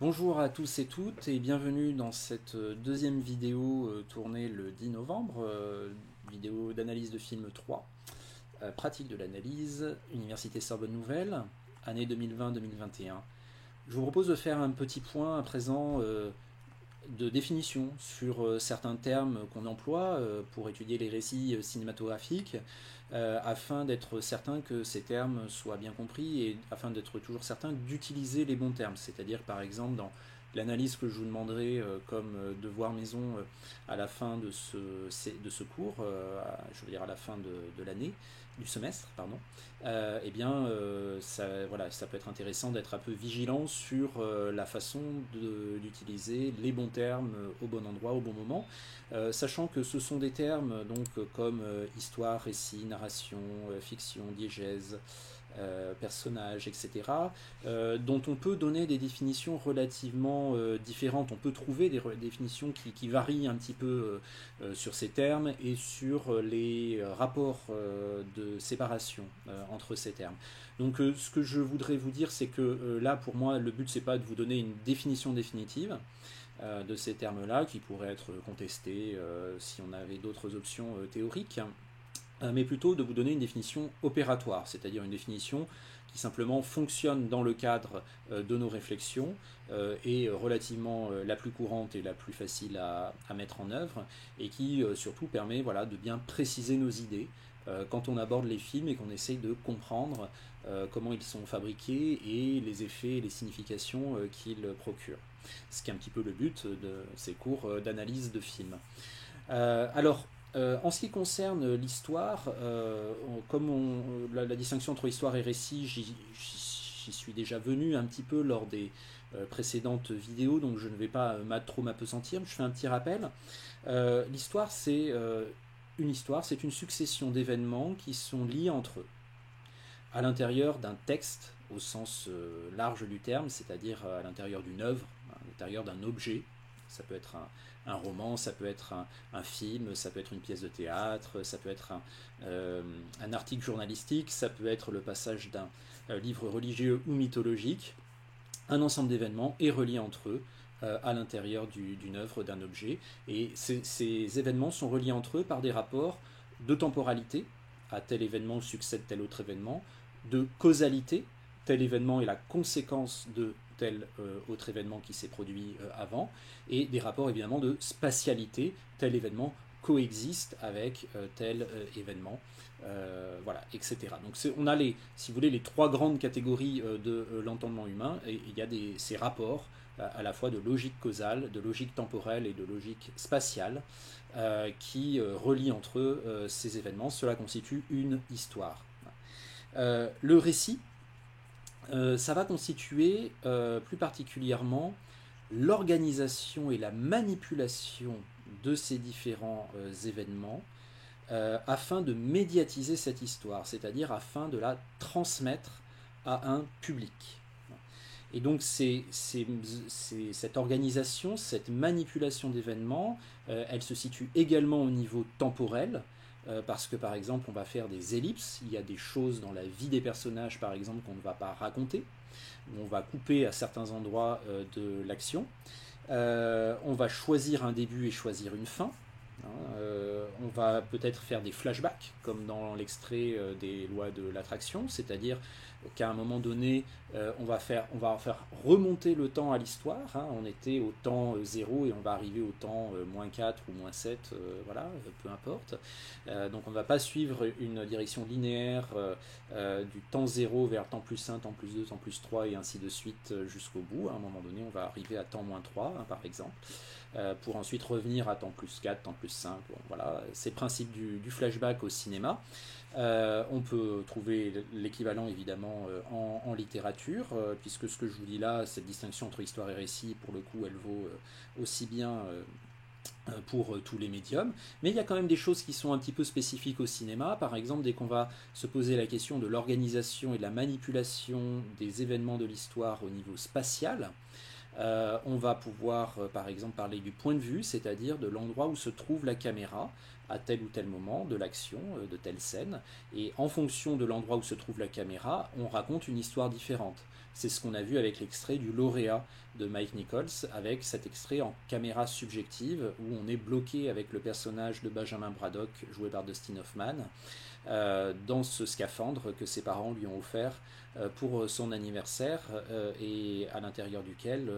Bonjour à tous et toutes et bienvenue dans cette deuxième vidéo tournée le 10 novembre, vidéo d'analyse de film 3, pratique de l'analyse, Université Sorbonne Nouvelle, année 2020-2021. Je vous propose de faire un petit point à présent de définition sur certains termes qu'on emploie pour étudier les récits cinématographiques, afin d'être certain que ces termes soient bien compris et afin d'être toujours certain d'utiliser les bons termes. C'est-à-dire par exemple dans l'analyse que je vous demanderai comme devoir maison à la fin de ce cours, je veux dire à la fin de l'année, du semestre, pardon, ça peut être intéressant d'être un peu vigilant sur la façon d'utiliser les bons termes au bon endroit, au bon moment, sachant que ce sont des termes donc, comme histoire, récit, narration, fiction, diégèse, personnages, etc., dont on peut donner des définitions relativement différentes. On peut trouver des définitions qui varient un petit peu sur ces termes et sur les rapports de séparation entre ces termes. Donc ce que je voudrais vous dire, c'est que là, pour moi, le but, c'est pas de vous donner une définition définitive de ces termes-là, qui pourraient être contestés si on avait d'autres options théoriques, mais plutôt de vous donner une définition opératoire, c'est-à-dire une définition qui simplement fonctionne dans le cadre de nos réflexions, est relativement la plus courante et la plus facile à mettre en œuvre, et qui surtout permet voilà, de bien préciser nos idées quand on aborde les films et qu'on essaye de comprendre comment ils sont fabriqués et les effets et les significations qu'ils procurent. Ce qui est un petit peu le but de ces cours d'analyse de films. En ce qui concerne l'histoire, la distinction entre histoire et récit, j'y suis déjà venu un petit peu lors des précédentes vidéos, donc je ne vais pas trop m'apesantir, mais je fais un petit rappel. L'histoire, c'est une succession d'événements qui sont liés entre eux, à l'intérieur d'un texte au sens large du terme, c'est-à-dire à l'intérieur d'une œuvre, à l'intérieur d'un objet. Ça peut être un roman, ça peut être un film, ça peut être une pièce de théâtre, ça peut être un article journalistique, ça peut être le passage d'un livre religieux ou mythologique. Un ensemble d'événements est relié entre eux à l'intérieur d'une œuvre, d'un objet. Et ces événements sont reliés entre eux par des rapports de temporalité, à tel événement succède tel autre événement, de causalité, tel événement est la conséquence de tel autre événement qui s'est produit avant, et des rapports évidemment de spatialité, tel événement coexiste avec tel événement, voilà, etc. Donc on a si vous voulez, les trois grandes catégories de l'entendement humain, et il y a ces rapports à la fois de logique causale, de logique temporelle et de logique spatiale qui relient entre eux ces événements. Cela constitue une histoire. Le récit, ça va constituer plus particulièrement l'organisation et la manipulation de ces différents événements afin de médiatiser cette histoire, c'est-à-dire afin de la transmettre à un public. Et donc cette organisation, cette manipulation d'événements, elle se situe également au niveau temporel, parce que par exemple on va faire des ellipses, il y a des choses dans la vie des personnages par exemple qu'on ne va pas raconter, on va couper à certains endroits de l'action, on va choisir un début et choisir une fin. On va peut-être faire des flashbacks, comme dans l'extrait des lois de l'attraction, c'est-à-dire qu'à un moment donné, on va faire remonter le temps à l'histoire. On était au temps 0 et on va arriver au temps moins 4 ou moins 7, voilà, peu importe. Donc on ne va pas suivre une direction linéaire du temps 0 vers temps plus 1, temps plus 2, temps plus 3 et ainsi de suite jusqu'au bout. À un moment donné, on va arriver à temps moins 3, par exemple. Pour ensuite revenir à temps plus 4, temps plus 5. Bon, voilà, c'est le principe du flashback au cinéma. On peut trouver l'équivalent évidemment en littérature, puisque ce que je vous dis là, cette distinction entre histoire et récit, pour le coup, elle vaut aussi bien pour tous les médiums, mais il y a quand même des choses qui sont un petit peu spécifiques au cinéma. Par exemple, dès qu'on va se poser la question de l'organisation et de la manipulation des événements de l'histoire au niveau spatial, on va pouvoir par exemple parler du point de vue, c'est-à-dire de l'endroit où se trouve la caméra à tel ou tel moment de l'action, de telle scène, et en fonction de l'endroit où se trouve la caméra, on raconte une histoire différente. C'est ce qu'on a vu avec l'extrait du lauréat de Mike Nichols, avec cet extrait en caméra subjective, où on est bloqué avec le personnage de Benjamin Braddock, joué par Dustin Hoffman, dans ce scaphandre que ses parents lui ont offert pour son anniversaire, et à l'intérieur duquel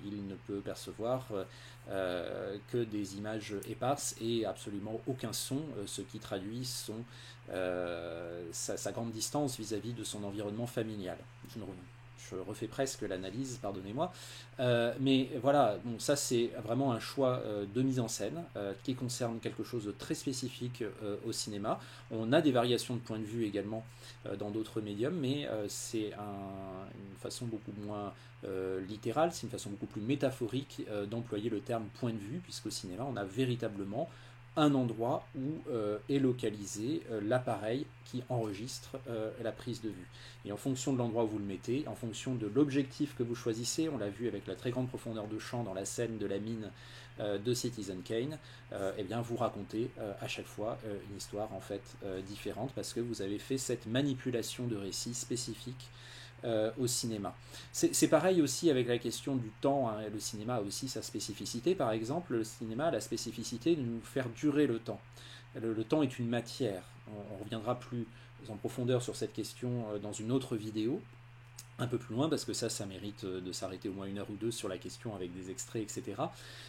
il ne peut percevoir que des images éparses et absolument aucun son, ce qui traduit sa grande distance vis-à-vis de son environnement familial. Je refais presque l'analyse, pardonnez-moi. Mais voilà, bon, ça c'est vraiment un choix de mise en scène qui concerne quelque chose de très spécifique au cinéma. On a des variations de point de vue également dans d'autres médiums, mais c'est une façon beaucoup moins littérale, c'est une façon beaucoup plus métaphorique d'employer le terme point de vue, puisqu'au cinéma on a véritablement un endroit où est localisé l'appareil qui enregistre la prise de vue. Et en fonction de l'endroit où vous le mettez, en fonction de l'objectif que vous choisissez, on l'a vu avec la très grande profondeur de champ dans la scène de la mine de Citizen Kane, eh bien vous racontez à chaque fois une histoire en fait différente, parce que vous avez fait cette manipulation de récit spécifique au cinéma. C'est pareil aussi avec la question du temps, hein. Le cinéma a aussi sa spécificité. Par exemple, le cinéma a la spécificité de nous faire durer le temps. Le temps est une matière. On reviendra plus en profondeur sur cette question dans une autre vidéo, un peu plus loin, parce que ça mérite de s'arrêter au moins 1 heure ou 2 sur la question avec des extraits, etc.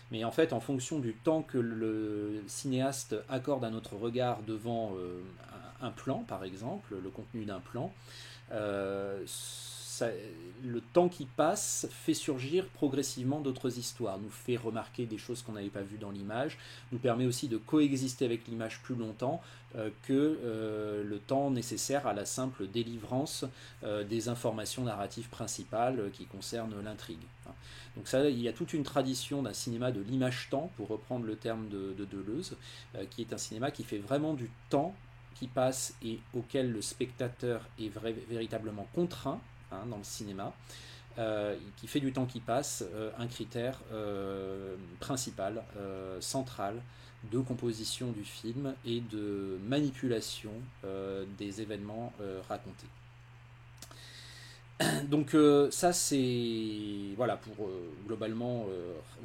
Mais en fait, en fonction du temps que le cinéaste accorde à notre regard devant un plan, par exemple, le contenu d'un plan, le temps qui passe fait surgir progressivement d'autres histoires, nous fait remarquer des choses qu'on n'avait pas vues dans l'image, nous permet aussi de coexister avec l'image plus longtemps que le temps nécessaire à la simple délivrance des informations narratives principales qui concernent l'intrigue. Donc ça, il y a toute une tradition d'un cinéma de l'image-temps, pour reprendre le terme de Deleuze, qui est un cinéma qui fait vraiment du temps qui passe et auquel le spectateur est véritablement contraint, hein, dans le cinéma, qui fait du temps qui passe un critère principal, central, de composition du film et de manipulation des événements racontés. Donc ça c'est voilà pour globalement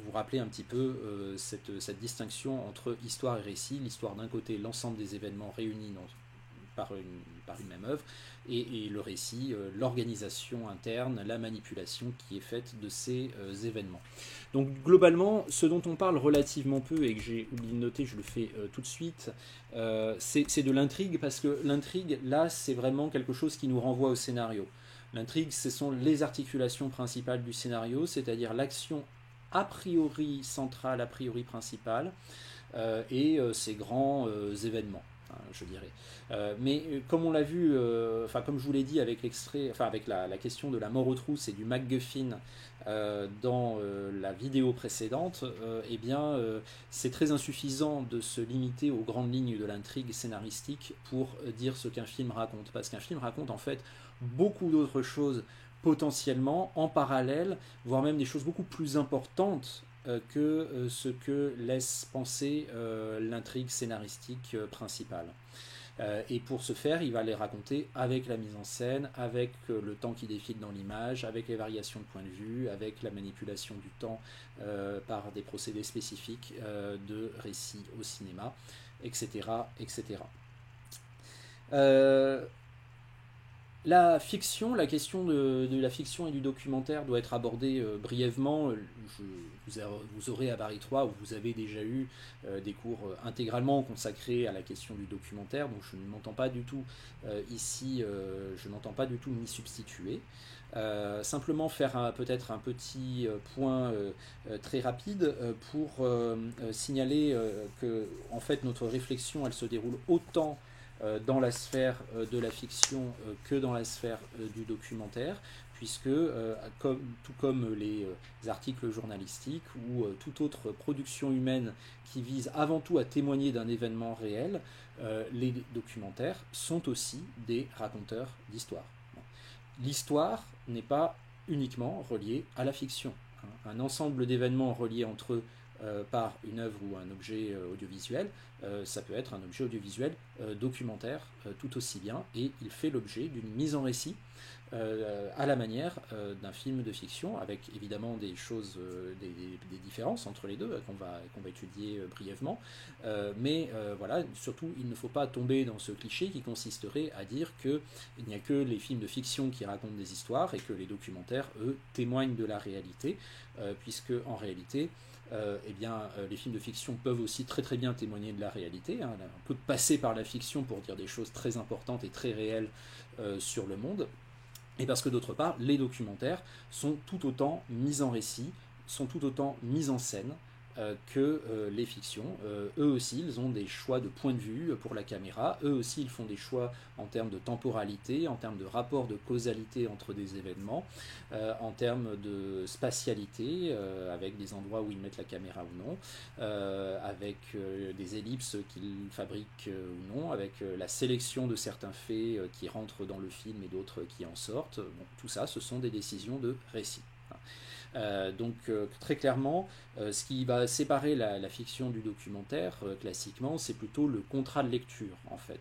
vous rappeler un petit peu cette distinction entre histoire et récit. L'histoire d'un côté, l'ensemble des événements réunis par une même œuvre, et le récit, l'organisation interne, la manipulation qui est faite de ces événements. Donc globalement, ce dont on parle relativement peu et que j'ai oublié de noter, je le fais tout de suite, c'est de l'intrigue, parce que l'intrigue là c'est vraiment quelque chose qui nous renvoie au scénario. L'intrigue, ce sont les articulations principales du scénario, c'est-à-dire l'action a priori centrale, a priori principale, et ces grands événements, hein, je dirais. Mais comme on l'a vu, comme je vous l'ai dit avec l'extrait, avec la question de la mort aux trousses et du MacGuffin dans la vidéo précédente, eh bien, c'est très insuffisant de se limiter aux grandes lignes de l'intrigue scénaristique pour dire ce qu'un film raconte, parce qu'un film raconte en fait beaucoup d'autres choses potentiellement en parallèle, voire même des choses beaucoup plus importantes que ce que laisse penser l'intrigue scénaristique principale. Et pour ce faire, il va les raconter avec la mise en scène, avec le temps qui défile dans l'image, avec les variations de point de vue, avec la manipulation du temps par des procédés spécifiques de récit au cinéma, etc. etc. La fiction, la question de la fiction et du documentaire doit être abordée brièvement. Vous aurez à Paris 3, où vous avez déjà eu des cours intégralement consacrés à la question du documentaire, donc je ne m'entends pas du tout ici, je n'entends pas du tout m'y substituer. Simplement faire peut-être un petit point très rapide pour signaler que en fait notre réflexion elle se déroule autant dans la sphère de la fiction que dans la sphère du documentaire, puisque tout comme les articles journalistiques ou toute autre production humaine qui vise avant tout à témoigner d'un événement réel, les documentaires sont aussi des raconteurs d'histoire. L'histoire n'est pas uniquement reliée à la fiction. Un ensemble d'événements reliés entre eux par une œuvre ou un objet audiovisuel ça peut être un objet audiovisuel documentaire tout aussi bien, et il fait l'objet d'une mise en récit à la manière d'un film de fiction, avec évidemment des choses, des différences entre les deux qu'on va étudier brièvement. Voilà, surtout, il ne faut pas tomber dans ce cliché qui consisterait à dire qu'il n'y a que les films de fiction qui racontent des histoires et que les documentaires, eux, témoignent de la réalité, puisque en réalité, les films de fiction peuvent aussi très très bien témoigner de la réalité. Hein. On peut passer par la fiction pour dire des choses très importantes et très réelles sur le monde. Et parce que d'autre part, les documentaires sont tout autant mis en récit, sont tout autant mis en scène que les fictions. Eux aussi, ils ont des choix de point de vue pour la caméra. Eux aussi, ils font des choix en termes de temporalité, en termes de rapport de causalité entre des événements, en termes de spatialité, avec des endroits où ils mettent la caméra ou non, avec des ellipses qu'ils fabriquent ou non, avec la sélection de certains faits qui rentrent dans le film et d'autres qui en sortent. Bon, tout ça, ce sont des décisions de récit. Très clairement, ce qui va séparer la fiction du documentaire, classiquement, c'est plutôt le contrat de lecture, en fait.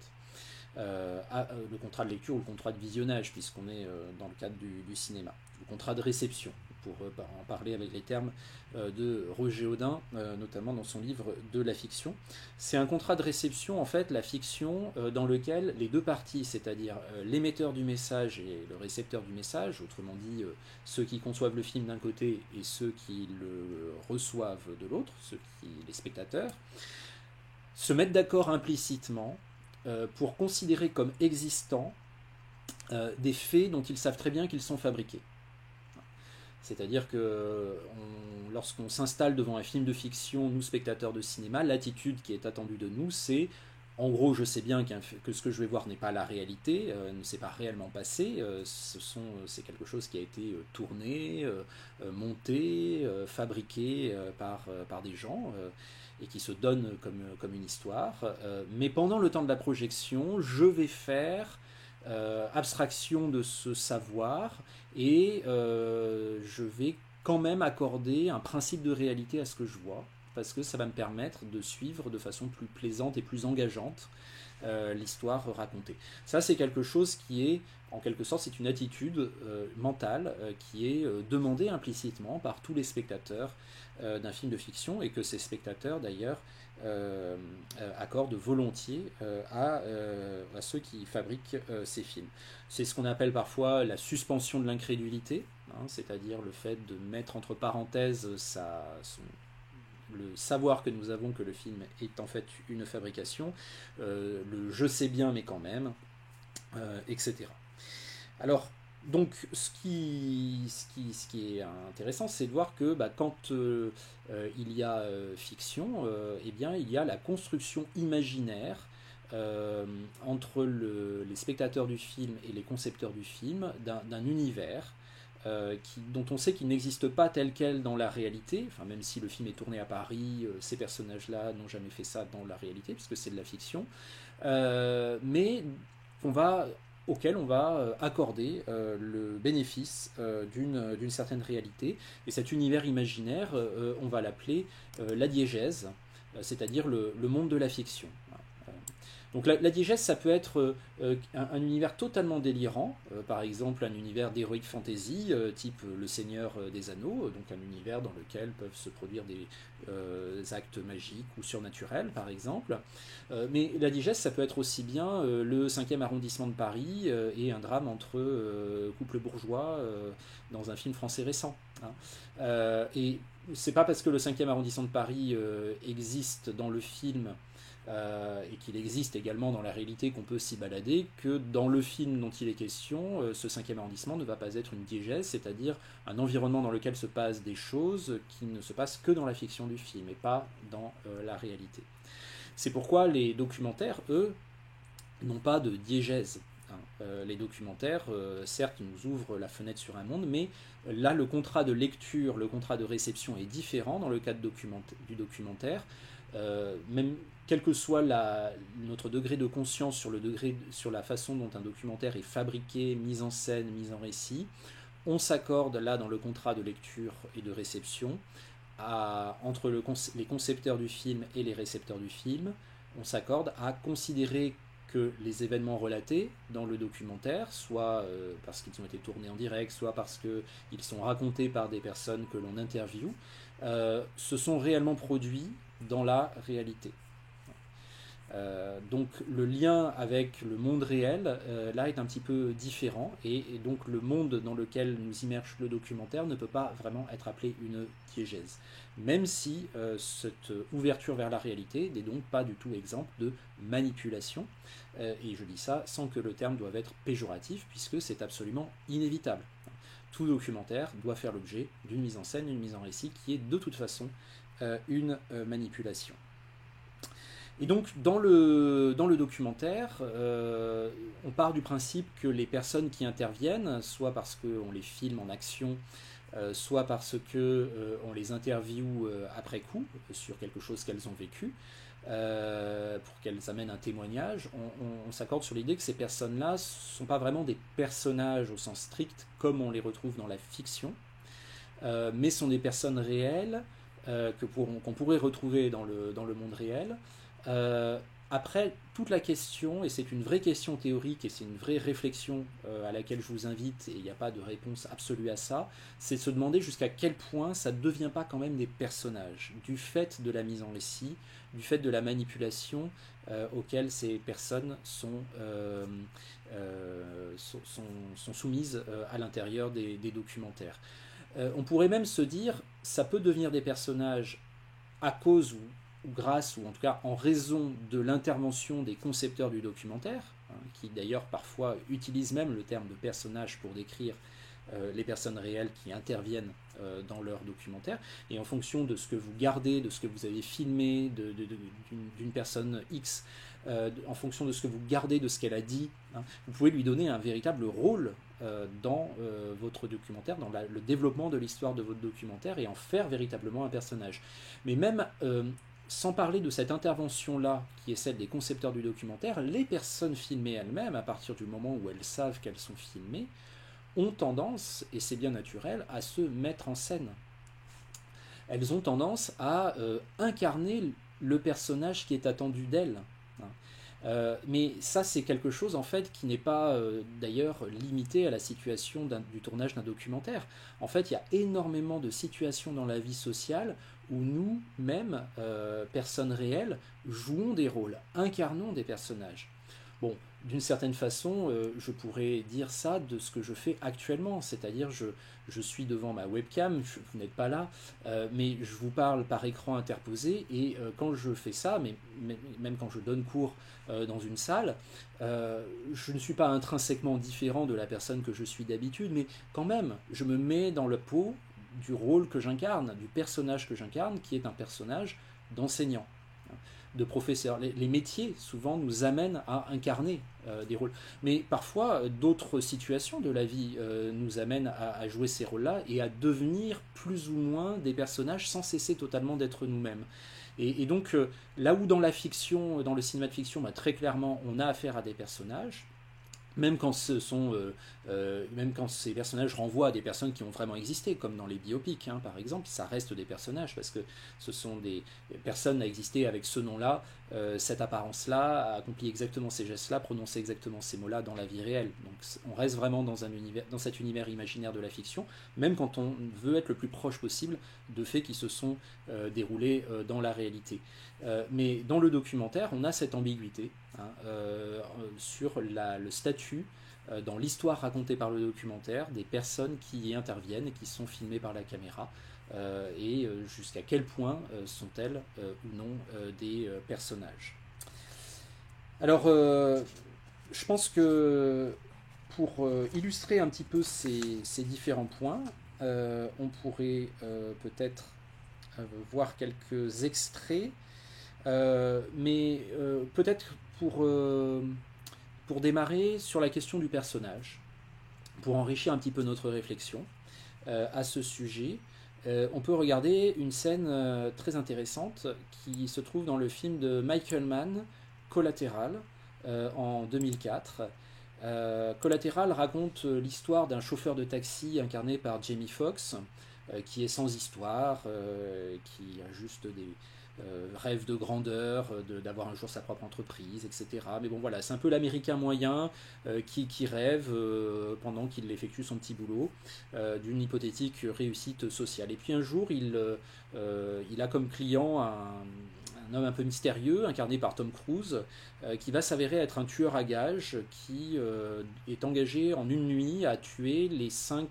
Le contrat de lecture ou le contrat de visionnage, puisqu'on est dans le cadre du cinéma. Le contrat de réception, pour en parler avec les termes de Roger Audin, notamment dans son livre de la fiction. C'est un contrat de réception, en fait, la fiction, dans lequel les deux parties, c'est-à-dire l'émetteur du message et le récepteur du message, autrement dit ceux qui conçoivent le film d'un côté et ceux qui le reçoivent de l'autre, les spectateurs, se mettent d'accord implicitement pour considérer comme existants des faits dont ils savent très bien qu'ils sont fabriqués. C'est-à-dire que lorsqu'on s'installe devant un film de fiction, nous spectateurs de cinéma, l'attitude qui est attendue de nous, c'est en gros, je sais bien que ce que je vais voir n'est pas la réalité, ne s'est pas réellement passé, c'est quelque chose qui a été tourné, monté, fabriqué par des gens et qui se donne comme une histoire. Mais pendant le temps de la projection, je vais faire abstraction de ce savoir et je vais quand même accorder un principe de réalité à ce que je vois, parce que ça va me permettre de suivre de façon plus plaisante et plus engageante l'histoire racontée. Ça, c'est quelque chose qui est, en quelque sorte, c'est une attitude mentale qui est demandée implicitement par tous les spectateurs d'un film de fiction, et que ces spectateurs, d'ailleurs, accordent volontiers à ceux qui fabriquent ces films. C'est ce qu'on appelle parfois la suspension de l'incrédulité, hein, c'est-à-dire le fait de mettre entre parenthèses le savoir que nous avons que le film est en fait une fabrication, le je sais bien mais quand même, etc. Alors, donc, ce qui est intéressant, c'est de voir que quand il y a fiction, eh bien, il y a la construction imaginaire entre les spectateurs du film et les concepteurs du film d'un univers dont on sait qu'il n'existe pas tel quel dans la réalité, enfin, même si le film est tourné à Paris, ces personnages-là n'ont jamais fait ça dans la réalité, puisque c'est de la fiction, mais auquel on va accorder le bénéfice d'une certaine réalité. Et cet univers imaginaire, on va l'appeler la diégèse, c'est-à-dire le monde de la fiction. Donc la diégèse, ça peut être un univers totalement délirant, par exemple un univers d'heroic fantasy, type Le Seigneur des Anneaux, donc un univers dans lequel peuvent se produire des actes magiques ou surnaturels, par exemple. Mais la diégèse, ça peut être aussi bien le 5e arrondissement de Paris et un drame entre couples bourgeois dans un film français récent. Hein. Et c'est pas parce que le 5e arrondissement de Paris existe dans le film et qu'il existe également dans la réalité qu'on peut s'y balader, que dans le film dont il est question, ce 5e arrondissement ne va pas être une diégèse, c'est-à-dire un environnement dans lequel se passent des choses qui ne se passent que dans la fiction du film et pas dans la réalité. C'est pourquoi les documentaires, eux, n'ont pas de diégèse. Hein. Les documentaires, certes, nous ouvrent la fenêtre sur un monde, mais là, le contrat de lecture, le contrat de réception est différent dans le cadre du documentaire. Même quel que soit notre degré de conscience sur la façon dont un documentaire est fabriqué, mis en scène, mis en récit, on s'accorde là dans le contrat de lecture et de réception entre les concepteurs du film et les récepteurs du film on s'accorde à considérer que les événements relatés dans le documentaire, soit parce qu'ils ont été tournés en direct, soit parce qu'ils sont racontés par des personnes que l'on interviewe, se sont réellement produits dans la réalité. Donc le lien avec le monde réel, là, est un petit peu différent, et donc le monde dans lequel nous immerge le documentaire ne peut pas vraiment être appelé une diégèse. Même si cette ouverture vers la réalité n'est donc pas du tout exemple de manipulation, et je dis ça sans que le terme doive être péjoratif, puisque c'est absolument inévitable. Tout documentaire doit faire l'objet d'une mise en scène, une mise en récit qui est de toute façon une manipulation. Et donc, dans le documentaire, on part du principe que les personnes qui interviennent, soit parce qu'on les filme en action, soit parce qu'on les interviewe après coup sur quelque chose qu'elles ont vécu, pour qu'elles amènent un témoignage, on s'accorde sur l'idée que ces personnes-là ne sont pas vraiment des personnages au sens strict, comme on les retrouve dans la fiction, mais sont des personnes réelles qu'on pourrait retrouver dans le monde réel. Après, toute la question, et c'est une vraie question théorique et c'est une vraie réflexion à laquelle je vous invite, et il n'y a pas de réponse absolue à ça, c'est de se demander jusqu'à quel point ça ne devient pas quand même des personnages, du fait de la mise en récit, du fait de la manipulation auxquelles ces personnes sont soumises à l'intérieur des documentaires. On pourrait même se dire, ça peut devenir des personnages à cause ou grâce, ou en tout cas en raison de l'intervention des concepteurs du documentaire, qui d'ailleurs parfois utilisent même le terme de personnage pour décrire les personnes réelles qui interviennent dans leur documentaire, et en fonction de ce que vous gardez, de ce que vous avez filmé d'une personne X, en fonction de ce que vous gardez de ce qu'elle a dit, vous pouvez lui donner un véritable rôle dans votre documentaire, dans le développement de l'histoire de votre documentaire, et en faire véritablement un personnage. Mais même sans parler de cette intervention-là, qui est celle des concepteurs du documentaire, les personnes filmées elles-mêmes, à partir du moment où elles savent qu'elles sont filmées, ont tendance, et c'est bien naturel, à se mettre en scène. Elles ont tendance à incarner le personnage qui est attendu d'elles. Mais ça, c'est quelque chose en fait qui n'est pas d'ailleurs limité à la situation du tournage d'un documentaire. En fait, il y a énormément de situations dans la vie sociale où nous-mêmes, personnes réelles, jouons des rôles, incarnons des personnages. Bon, d'une certaine façon, je pourrais dire ça de ce que je fais actuellement, c'est-à-dire je suis devant ma webcam, vous n'êtes pas là, mais je vous parle par écran interposé, et quand je fais ça, même quand je donne cours dans une salle, je ne suis pas intrinsèquement différent de la personne que je suis d'habitude, mais quand même, je me mets dans le pot du rôle que j'incarne, du personnage que j'incarne, qui est un personnage d'enseignant, de professeur. Les métiers, souvent, nous amènent à incarner des rôles. Mais parfois, d'autres situations de la vie nous amènent à jouer ces rôles-là et à devenir plus ou moins des personnages sans cesser totalement d'être nous-mêmes. Et donc, là où dans la fiction, dans le cinéma de fiction, très clairement, on a affaire à des personnages, même quand même quand ces personnages renvoient à des personnes qui ont vraiment existé, comme dans les biopics, par exemple, ça reste des personnages parce que ce sont des personnes à exister avec ce nom-là, cette apparence-là, a accompli exactement ces gestes-là, prononcé exactement ces mots-là dans la vie réelle. Donc on reste vraiment dans cet univers imaginaire de la fiction, même quand on veut être le plus proche possible de faits qui se sont déroulés dans la réalité. Mais dans le documentaire, on a cette ambiguïté sur le statut dans l'histoire racontée par le documentaire des personnes qui y interviennent et qui sont filmées par la caméra, et jusqu'à quel point sont-elles ou non des personnages. Alors, je pense que pour illustrer un petit peu ces différents points, on pourrait peut-être voir quelques extraits, mais peut-être pour démarrer sur la question du personnage, pour enrichir un petit peu notre réflexion à ce sujet, on peut regarder une scène très intéressante qui se trouve dans le film de Michael Mann, Collateral, en 2004. Collateral raconte l'histoire d'un chauffeur de taxi incarné par Jamie Foxx, qui est sans histoire, qui a juste rêve de grandeur, d'avoir un jour sa propre entreprise, etc. Mais bon voilà, c'est un peu l'Américain moyen qui rêve pendant qu'il effectue son petit boulot d'une hypothétique réussite sociale. Et puis un jour, il a comme client un homme un peu mystérieux, incarné par Tom Cruise, qui va s'avérer être un tueur à gages qui est engagé en une nuit à tuer les 5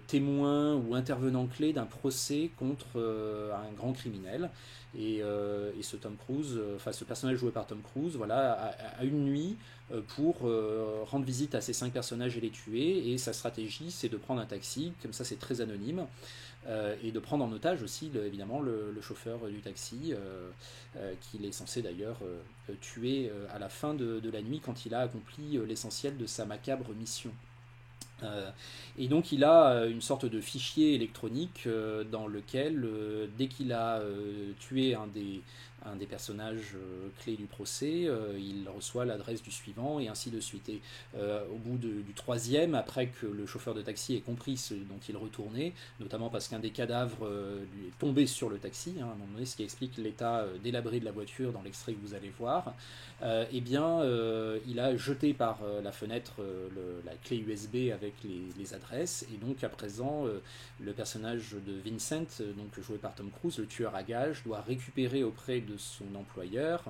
témoins ou intervenants clés d'un procès contre un grand criminel. Et ce Tom Cruise, enfin ce personnage joué par Tom Cruise, voilà, a une nuit pour rendre visite à ces 5 personnages et les tuer. Et sa stratégie, c'est de prendre un taxi, comme ça c'est très anonyme, et de prendre en otage aussi évidemment le chauffeur du taxi, qu'il est censé d'ailleurs tuer à la fin de la nuit quand il a accompli l'essentiel de sa macabre mission. Et donc il a une sorte de fichier électronique dans lequel, dès qu'il a tué un des personnages clés du procès, il reçoit l'adresse du suivant et ainsi de suite. Et au bout du troisième, après que le chauffeur de taxi ait compris ce dont il retournait, notamment parce qu'un des cadavres lui est tombé sur le taxi, hein, à un moment donné, ce qui explique l'état délabré de la voiture dans l'extrait que vous allez voir, eh bien il a jeté par la fenêtre la clé USB avec les adresses, et donc à présent le personnage de Vincent, donc joué par Tom Cruise, le tueur à gages, doit récupérer auprès de son employeur,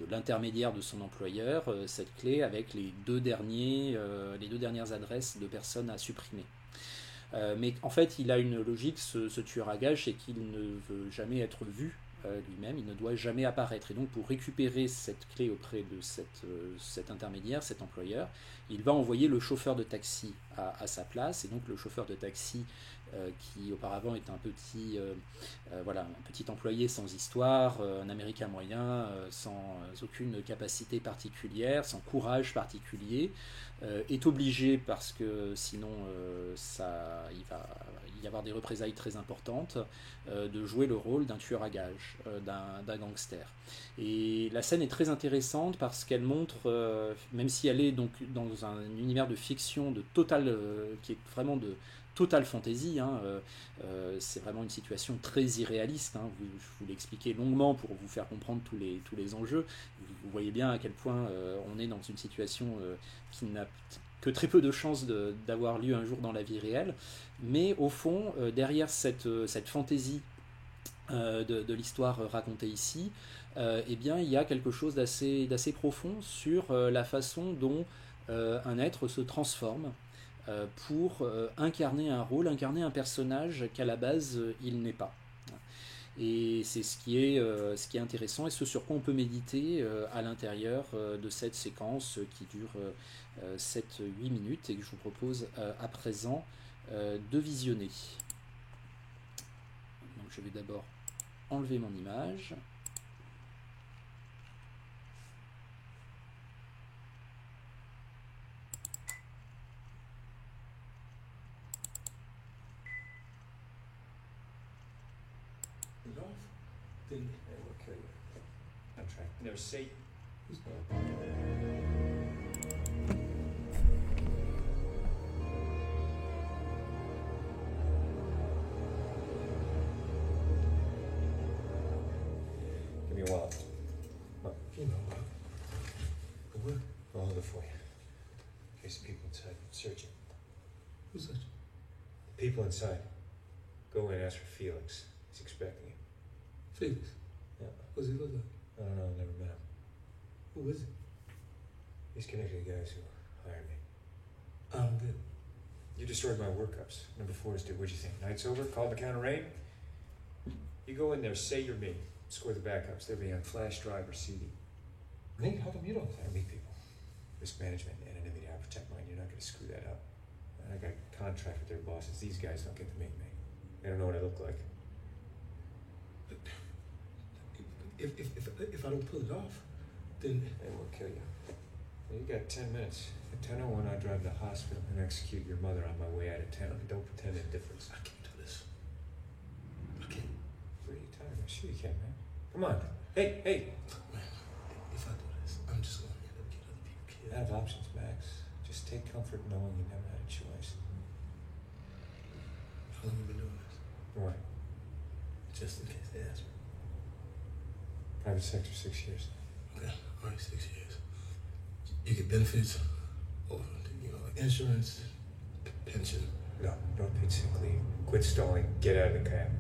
de l'intermédiaire de son employeur, cette clé avec les deux dernières adresses de personnes à supprimer. Mais en fait, il a une logique, ce tueur à gages, c'est qu'il ne veut jamais être vu lui-même, il ne doit jamais apparaître. Et donc, pour récupérer cette clé auprès de cet intermédiaire, cet employeur, il va envoyer le chauffeur de taxi à sa place. Et donc, le chauffeur de taxi, qui auparavant était un petit employé sans histoire, un Américain moyen, sans aucune capacité particulière, sans courage particulier, est obligé, parce que sinon il va y avoir des représailles très importantes, de jouer le rôle d'un tueur à gages, d'un gangster. Et la scène est très intéressante parce qu'elle montre, même si elle est donc dans un univers de fiction qui est vraiment de totale fantaisie, hein, c'est vraiment une situation très irréaliste, hein, je vous l'ai expliqué longuement pour vous faire comprendre tous les enjeux. Vous voyez bien à quel point on est dans une situation qui n'a que très peu de chances d'avoir lieu un jour dans la vie réelle, mais au fond, derrière cette fantaisie de l'histoire racontée ici, eh bien, il y a quelque chose d'assez profond sur la façon dont un être se transforme pour incarner un rôle, incarner un personnage qu'à la base il n'est pas. Et c'est ce qui est intéressant et ce sur quoi on peut méditer à l'intérieur de cette séquence qui dure 7-8 minutes et que je vous propose à présent de visionner. Donc je vais d'abord enlever mon image. Then it will kill you. I'm trying. Never say. Give me a wallet. What? You know what? What? I'll hold it for you. In case the people inside searching. Who's searching? The people inside. Go in and ask for Felix. He's expecting you. Felix? Yeah. What does he look like? I don't know, never met him. Who is he? He's connected to guys who hired me. I don't get it. You destroyed my workups. Number 4 is due. What'd you think? Night's over? Call the count of rain? You go in there, say you're me. Score the backups. They'll be on flash drive or CD. Me? How come you don't? I meet people. Risk management, anonymity. I protect mine. You're not going to screw that up. And I got a contract with their bosses. These guys don't get to meet me. They don't know what I look like. If I don't pull it off, then they will kill you. Well, you got 10 minutes. At 10:01, I drive to the hospital and execute your mother on my way out of town. Don't pretend indifference. I can't do this. I can't. Pretty tired. Sure you can, man. Come on. Hey. Man, if I do this, I'm just going to end up getting other people killed. I have options, Max. Just take comfort knowing you never had a choice. How long have you been doing this? Why? Just in case they ask me. Private sector, 6 years. Okay, all right, 6 years. You get benefits, or like insurance, pension. No, no paid sick leave. Quit stalling. Get out of the cab.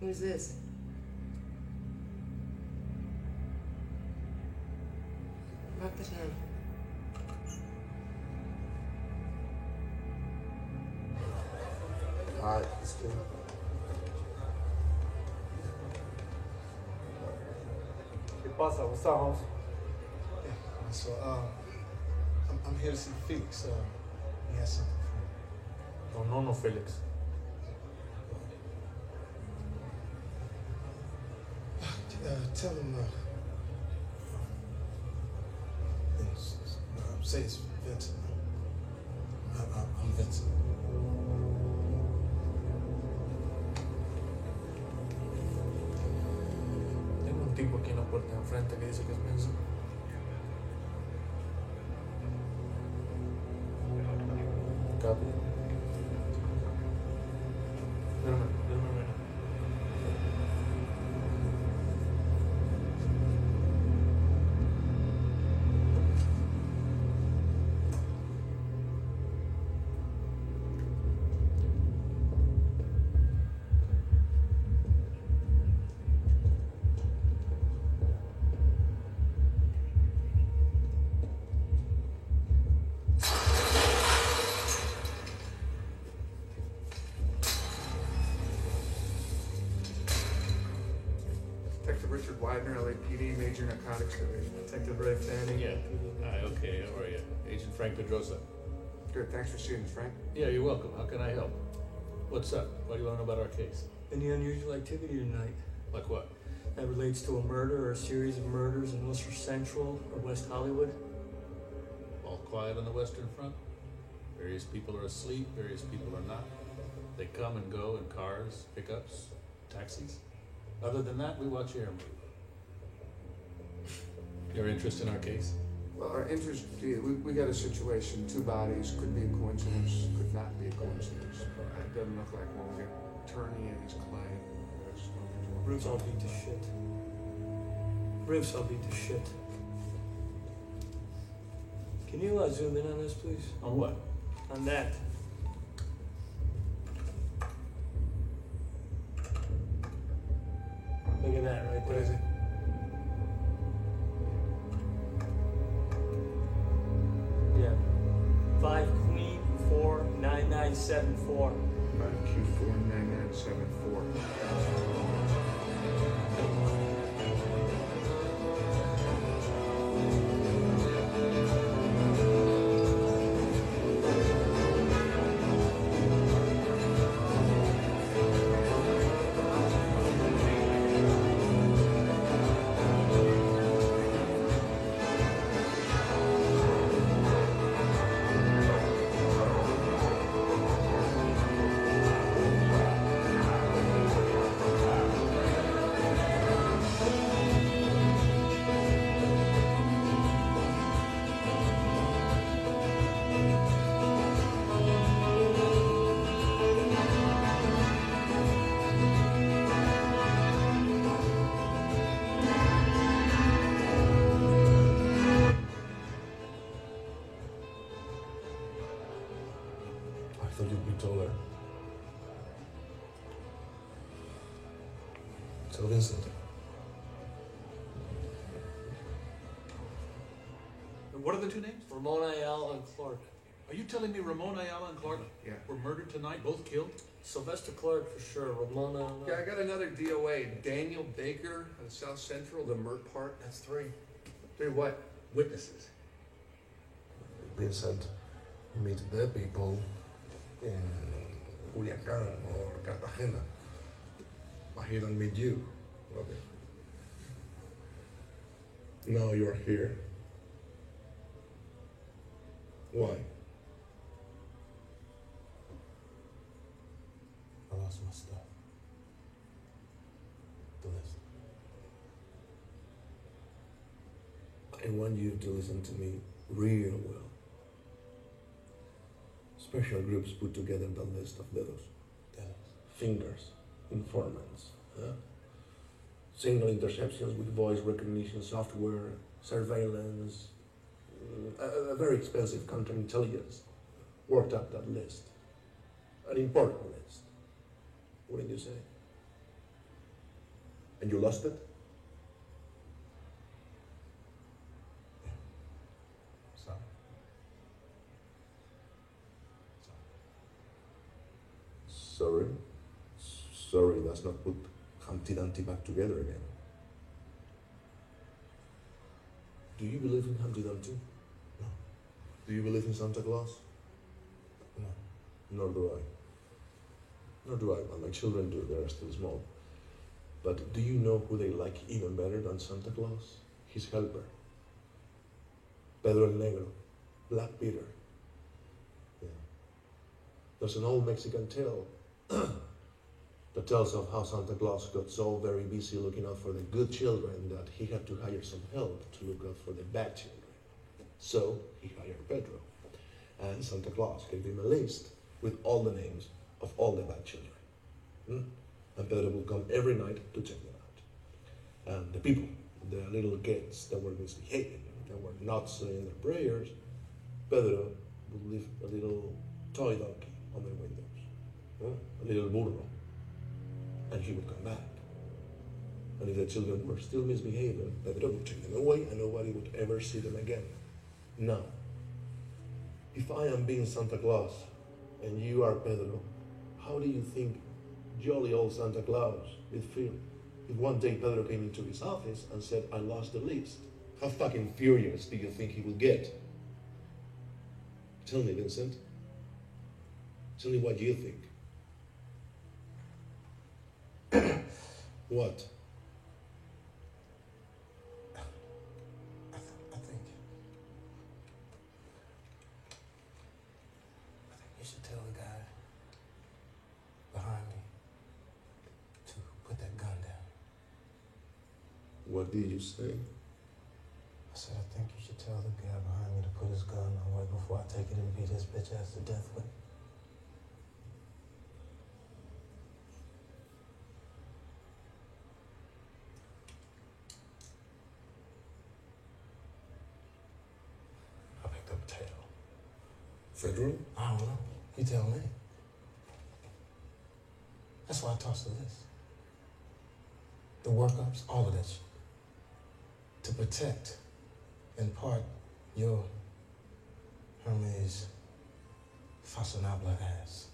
Who's this? Mark the time. All right, let's do it. ¿Qué pasa? What's up, Holmes? So, I'm here to see Felix. He has something for me. No, Felix. Tell him, say it's Vincent. I'm Vincent. Tengo un tipo aquí en la puerta de enfrente que dice que es Vincent. Copy. Déjame ver. Detective Richard Widener, LAPD, Major Narcotics Division. Detective Ray Fanning. Yeah. Hi, okay, how are you? Agent Frank Pedrosa. Good, thanks for seeing us, Frank. Yeah, you're welcome. How can I help? What's up? What do you want to know about our case? Any unusual activity tonight Like what? that relates to a murder or a series of murders in Worcester Central or West Hollywood? All quiet on the Western Front? Various people are asleep, various people are not. They come and go in cars, pickups, taxis. Other than that, we watch air move. Your interest in our case? Well, our interest, we got a situation, 2 bodies, could be a coincidence, could not be a coincidence. It doesn't look like one. We got attorney and his client. Bruce, I'll beat the shit. Bruce, I'll beat the shit. Can you zoom in on this, please? On what? On that. Look at that right there. What is it? Yeah. 5 Queen 4 9974. 5Q49974. I thought you'd be taller. So Vincent. What are the 2 names? Ramon Ayala and Clark. Are you telling me Ramon Ayala and Clark Yeah. were murdered tonight, both killed? Sylvester Clark for sure. Ramon Ayala. Yeah, I got another DOA. Daniel Baker on South Central, the Mert Park. That's 3. 3 what? Witnesses. Vincent, You meet the people in Culiacán or Cartagena, but he don't meet you. Okay. Now you're here. Why? I lost my stuff. The list. I want you to listen to me real well. Special groups put together the list of dedos. Fingers, informants, signal interceptions with voice recognition software, surveillance, a very expensive counterintelligence worked up that list. An important list, wouldn't you say? And you lost it? Sorry. Sorry? Sorry, let's not put Humpty Dumpty back together again. Do you believe in Humpty Dumpty? No. Do you believe in Santa Claus? No. Nor do I. Nor do I. Well, my children do, they're still small. But do you know who they like even better than Santa Claus? His helper. Pedro el Negro. Black Peter. Yeah. There's an old Mexican tale that tells of how Santa Claus got so very busy looking out for the good children that he had to hire some help to look out for the bad children. So he hired Pedro. And Santa Claus gave him a list with all the names of all the bad children. And Pedro would come every night to check them out. And the people, the little kids that were misbehaving, that were not saying their prayers, Pedro would leave a little toy donkey on their windows, a little burro, and he would come back. And if the children were still misbehaving, Pedro would take them away and nobody would ever see them again. Now, if I am being Santa Claus and you are Pedro, how do you think jolly old Santa Claus would feel if one day Pedro came into his office and said, I lost the list? How fucking furious do you think he would get? Tell me, Vincent. Tell me what you think. What? I think you should tell the guy behind me to put that gun down. What did you say? I said, I think you should tell the guy behind me to put his gun away before I take it and beat his bitch ass to death with it. I picked up a tail. Federal? I don't know. You tell me. That's why I tossed the list. The workups, all of that shit. To protect, in part, your Hermes fashionable ass.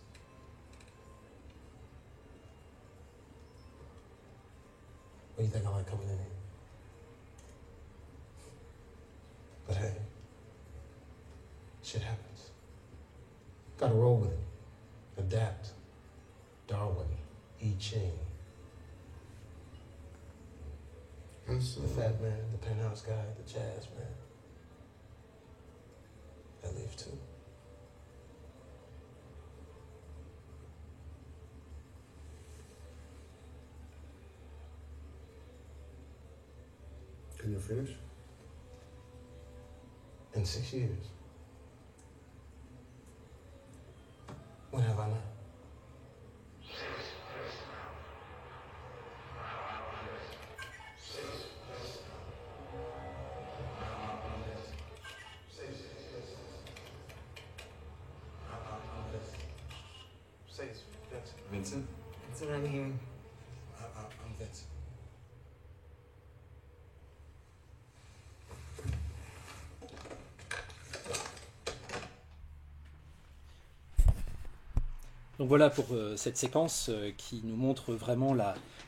What do you think I like coming in here? But hey, shit happens. Gotta roll with it. Adapt. Darwin, I Ching. The fat man, the penthouse guy, the jazz man. That leaves two. Can you finish? In 6 years. When have I not? Vincent? That's what I'm hearing. I'm Vincent. Donc voilà pour cette séquence qui nous montre vraiment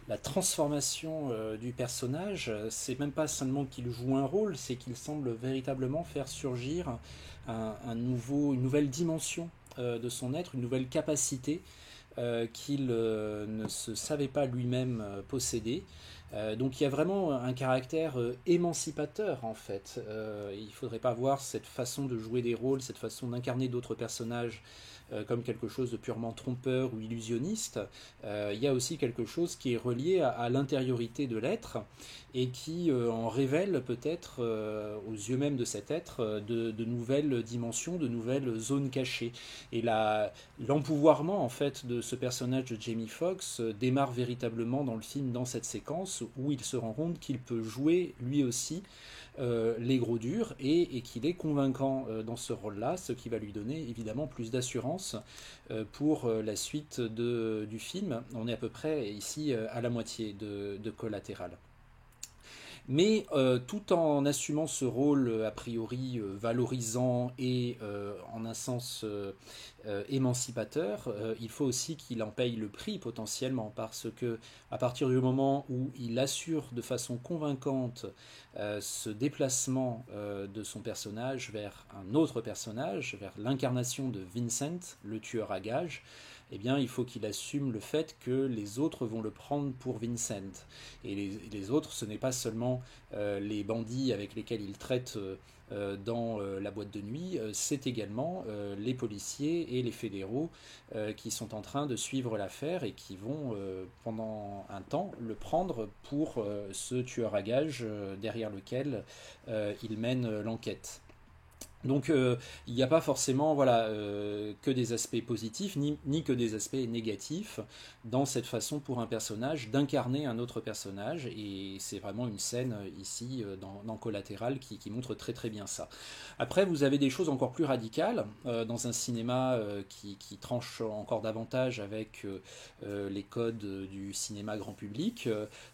la transformation du personnage, c'est même pas seulement qu'il joue un rôle, c'est qu'il semble véritablement faire surgir une nouvelle dimension de son être, une nouvelle capacité qu'il ne se savait pas lui-même posséder. Donc il y a vraiment un caractère émancipateur en fait. Il ne faudrait pas voir cette façon de jouer des rôles, cette façon d'incarner d'autres personnages comme quelque chose de purement trompeur ou illusionniste. Il y a aussi quelque chose qui est relié à l'intériorité de l'être et qui en révèle peut-être aux yeux même de cet être de nouvelles dimensions, de nouvelles zones cachées. Et l'empouvoirment en fait de ce personnage de Jamie Foxx démarre véritablement dans le film, dans cette séquence où il se rend compte qu'il peut jouer lui aussi les gros durs et qu'il est convaincant dans ce rôle-là, ce qui va lui donner évidemment plus d'assurance pour la suite du film. On est à peu près ici à la moitié de Collatéral. Mais tout en assumant ce rôle a priori valorisant et en un sens émancipateur, il faut aussi qu'il en paye le prix potentiellement, parce que à partir du moment où il assure de façon convaincante ce déplacement de son personnage vers un autre personnage, vers l'incarnation de Vincent, le tueur à gages, eh bien, il faut qu'il assume le fait que les autres vont le prendre pour Vincent. Et les autres, ce n'est pas seulement les bandits avec lesquels il traite dans la boîte de nuit, c'est également les policiers et les fédéraux qui sont en train de suivre l'affaire et qui vont, pendant un temps, le prendre pour ce tueur à gages derrière lequel il mène l'enquête. Donc il n'y a pas forcément que des aspects positifs ni que des aspects négatifs dans cette façon pour un personnage d'incarner un autre personnage, et c'est vraiment une scène ici dans Collatéral qui montre très très bien ça. Après vous avez des choses encore plus radicales dans un cinéma qui tranche encore davantage avec les codes du cinéma grand public.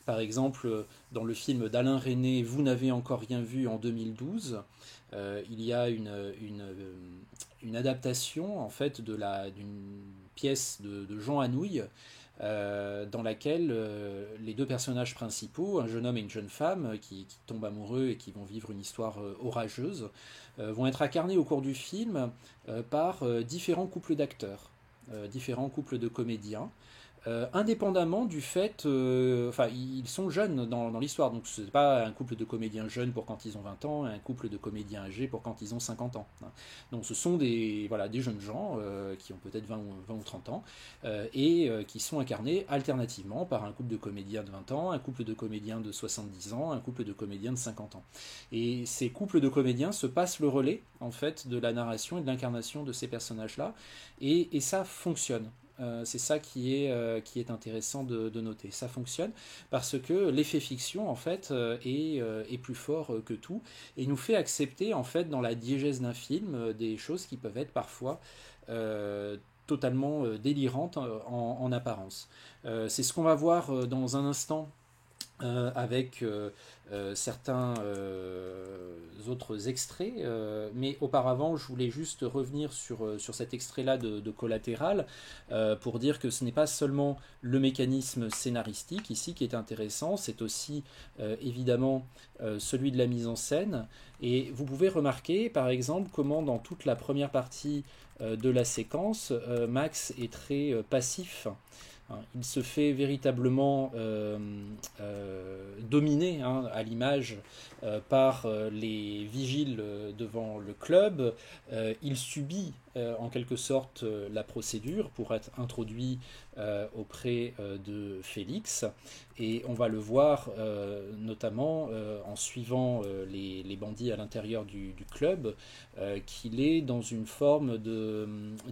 Par exemple dans le film d'Alain Resnais, Vous n'avez encore rien vu, en 2012, il y a une adaptation en fait d'une pièce de Jean Anouilh dans laquelle les deux personnages principaux, un jeune homme et une jeune femme qui tombent amoureux et qui vont vivre une histoire orageuse, vont être incarnés au cours du film par différents couples d'acteurs, différents couples de comédiens. Indépendamment du fait, ils sont jeunes dans l'histoire, donc ce n'est pas un couple de comédiens jeunes pour quand ils ont 20 ans et un couple de comédiens âgés pour quand ils ont 50 ans. Donc ce sont des jeunes gens qui ont peut-être 20 ou 30 ans et qui sont incarnés alternativement par un couple de comédiens de 20 ans, un couple de comédiens de 70 ans, un couple de comédiens de 50 ans. Et ces couples de comédiens se passent le relais en fait de la narration et de l'incarnation de ces personnages-là, et ça fonctionne. C'est ça qui est intéressant de noter. Ça fonctionne parce que l'effet fiction en fait est plus fort que tout et nous fait accepter en fait dans la diégèse d'un film des choses qui peuvent être parfois totalement délirantes en apparence. C'est ce qu'on va voir dans un instant avec certains autres extraits, mais auparavant je voulais juste revenir sur cet extrait-là de Collatéral pour dire que ce n'est pas seulement le mécanisme scénaristique ici qui est intéressant, c'est aussi évidemment celui de la mise en scène, et vous pouvez remarquer par exemple comment dans toute la première partie de la séquence, Max est très passif. Il se fait véritablement dominer à l'image par les vigiles devant le club. Il subit en quelque sorte la procédure pour être introduit auprès de Félix, et on va le voir notamment en suivant les bandits à l'intérieur du club, qu'il est dans une forme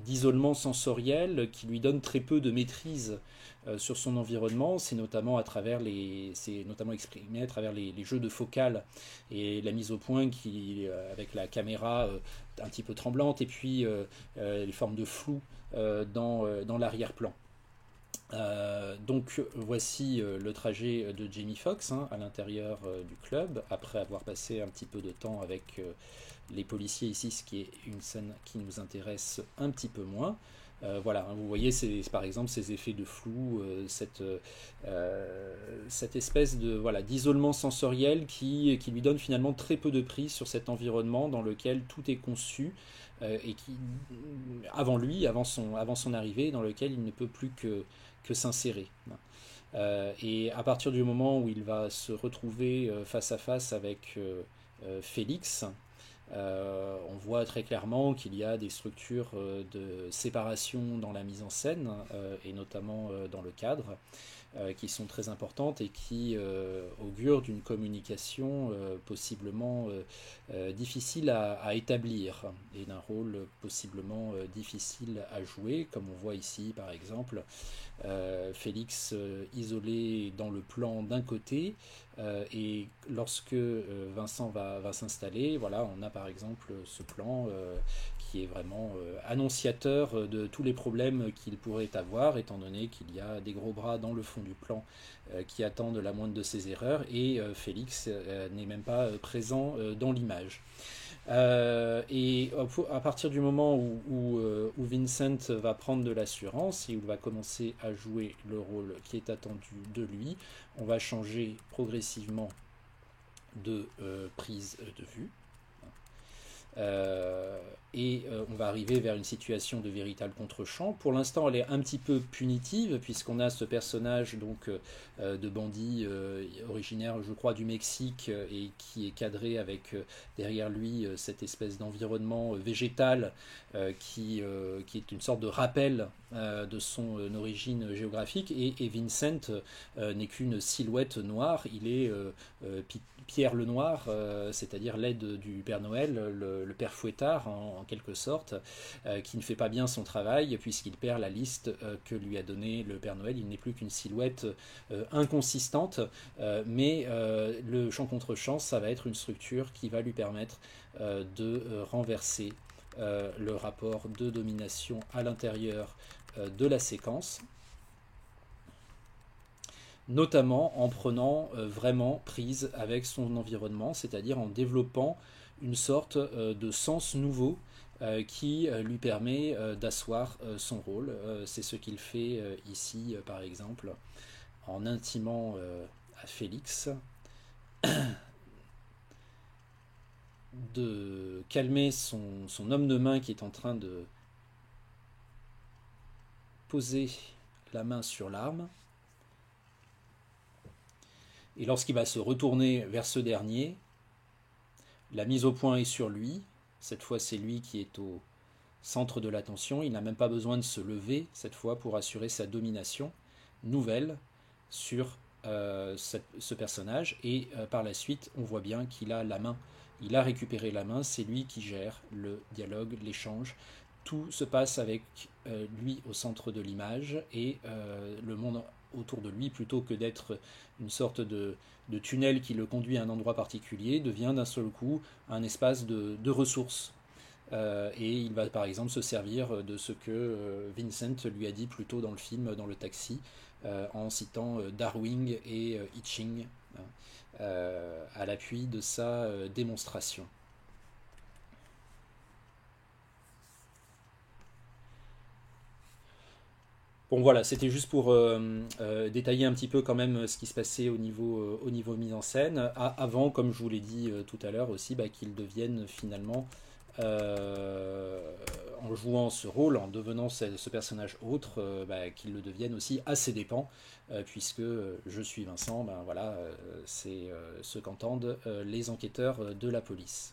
d'isolement sensoriel qui lui donne très peu de maîtrise sur son environnement. C'est notamment exprimé à travers les jeux de focale et la mise au point avec la caméra un petit peu tremblante et puis les formes de flou dans l'arrière-plan. Donc voici le trajet de Jamie Foxx à l'intérieur du club, après avoir passé un petit peu de temps avec les policiers ici, ce qui est une scène qui nous intéresse un petit peu moins. Voilà, hein, vous voyez par exemple ces effets de flou, cette espèce de voilà, d'isolement sensoriel qui lui donne finalement très peu de prise sur cet environnement dans lequel tout est conçu et qui, avant son arrivée, dans lequel il ne peut plus que s'insérer. Et à partir du moment où il va se retrouver face à face avec Félix, on voit très clairement qu'il y a des structures de séparation dans la mise en scène, et notamment dans le cadre, qui sont très importantes et qui augurent d'une communication possiblement difficile à établir et d'un rôle possiblement difficile à jouer, comme on voit ici par exemple Félix isolé dans le plan d'un côté, et lorsque Vincent va s'installer, voilà, on a par exemple ce plan qui est vraiment annonciateur de tous les problèmes qu'il pourrait avoir, étant donné qu'il y a des gros bras dans le fond du plan qui attendent la moindre de ses erreurs, et Félix n'est même pas présent dans l'image. Et à partir du moment où Vincent va prendre de l'assurance et où il va commencer à jouer le rôle qui est attendu de lui, on va changer progressivement de prise de vue. On va arriver vers une situation de véritable contre-champ. Pour l'instant, elle est un petit peu punitive, puisqu'on a ce personnage donc, de bandit originaire, je crois, du Mexique, et qui est cadré avec derrière lui cette espèce d'environnement végétal qui est une sorte de rappel de son origine géographique. Et Vincent n'est qu'une silhouette noire. Il est Pierre le Noir, c'est-à-dire l'aide du Père Noël, le Père Fouettard en quelque sorte, qui ne fait pas bien son travail puisqu'il perd la liste que lui a donnée le Père Noël. Il n'est plus qu'une silhouette inconsistante, mais le champ contre champ, ça va être une structure qui va lui permettre de renverser le rapport de domination à l'intérieur de la séquence, notamment en prenant vraiment prise avec son environnement, c'est-à-dire en développant une sorte de sens nouveau qui lui permet d'asseoir son rôle. C'est ce qu'il fait ici, par exemple, en intimant à Félix de calmer son homme de main qui est en train de poser la main sur l'arme. Et lorsqu'il va se retourner vers ce dernier, la mise au point est sur lui. Cette fois, c'est lui qui est au centre de l'attention. Il n'a même pas besoin de se lever, cette fois, pour assurer sa domination nouvelle sur ce personnage. Et par la suite, on voit bien qu'il a la main. Il a récupéré la main. C'est lui qui gère le dialogue, l'échange. Tout se passe avec lui au centre de l'image et le monde autour de lui, plutôt que d'être une sorte de tunnel qui le conduit à un endroit particulier, devient d'un seul coup un espace de ressources. Et il va par exemple se servir de ce que Vincent lui a dit plus tôt dans le film, dans le taxi, en citant Darwin et I Ching à l'appui de sa démonstration. Bon voilà, c'était juste pour détailler un petit peu quand même ce qui se passait au niveau mise en scène, avant, comme je vous l'ai dit tout à l'heure aussi, qu'il devienne finalement, en jouant ce rôle, en devenant ce personnage autre, qu'il le devienne aussi à ses dépens, puisque je suis Vincent, voilà, c'est ce qu'entendent les enquêteurs de la police.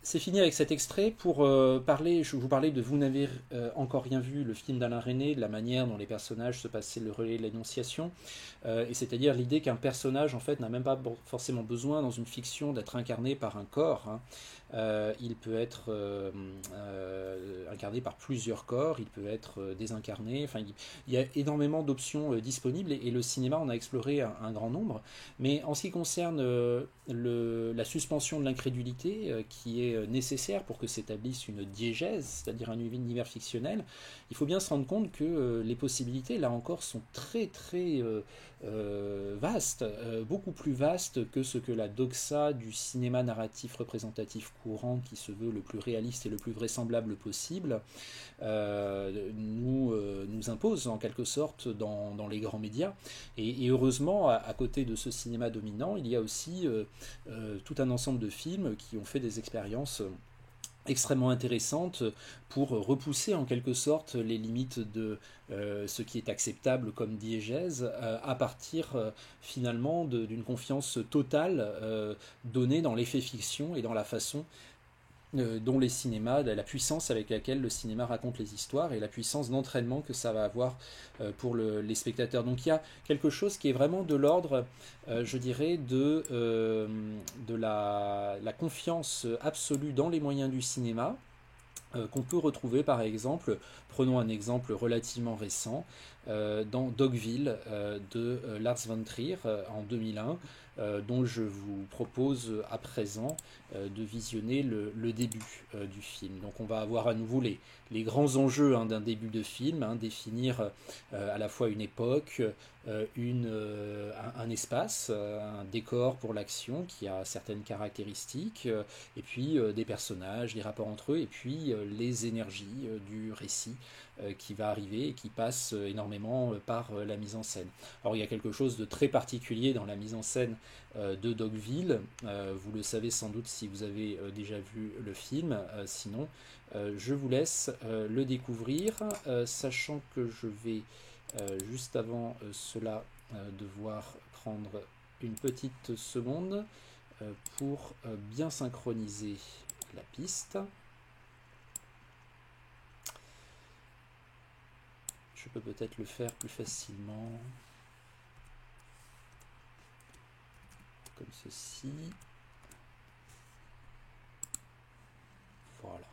C'est fini avec cet extrait. Pour vous parler de Vous n'avez encore rien vu, le film d'Alain Resnais, de la manière dont les personnages se passaient le relais de l'énonciation, et c'est-à-dire l'idée qu'un personnage en fait n'a même pas forcément besoin dans une fiction d'être incarné par un corps. Il peut être incarné par plusieurs corps, il peut être désincarné, enfin, il y a énormément d'options disponibles et le cinéma en a exploré un grand nombre, mais en ce qui concerne la suspension de l'incrédulité, qui est est nécessaire pour que s'établisse une diégèse, c'est-à-dire un univers fictionnel, il faut bien se rendre compte que les possibilités, là encore, sont très très vastes, beaucoup plus vastes que ce que la doxa du cinéma narratif représentatif courant, qui se veut le plus réaliste et le plus vraisemblable possible, nous impose en quelque sorte dans les grands médias. Et heureusement, à côté de ce cinéma dominant, il y a aussi tout un ensemble de films qui ont fait des expériences extrêmement intéressantes pour repousser en quelque sorte les limites de ce qui est acceptable comme diégèse à partir finalement d'une confiance totale donnée dans l'effet fiction et dans la façon dont les cinémas, la puissance avec laquelle le cinéma raconte les histoires et la puissance d'entraînement que ça va avoir pour les spectateurs. Donc il y a quelque chose qui est vraiment de l'ordre, je dirais, de la confiance absolue dans les moyens du cinéma, qu'on peut retrouver par exemple, prenons un exemple relativement récent, dans Dogville de Lars von Trier en 2001, dont je vous propose à présent de visionner le début du film. Donc on va avoir à nouveau les grands enjeux d'un début de film, définir à la fois une époque, un espace, un décor pour l'action qui a certaines caractéristiques, et puis des personnages, des rapports entre eux, et puis les énergies du récit qui va arriver et qui passe énormément par la mise en scène. Alors il y a quelque chose de très particulier dans la mise en scène de Dogville, vous le savez sans doute si vous avez déjà vu le film, sinon je vous laisse le découvrir, sachant que je vais juste avant cela devoir prendre une petite seconde pour bien synchroniser la piste. Je peux peut-être le faire plus facilement comme ceci. Voilà.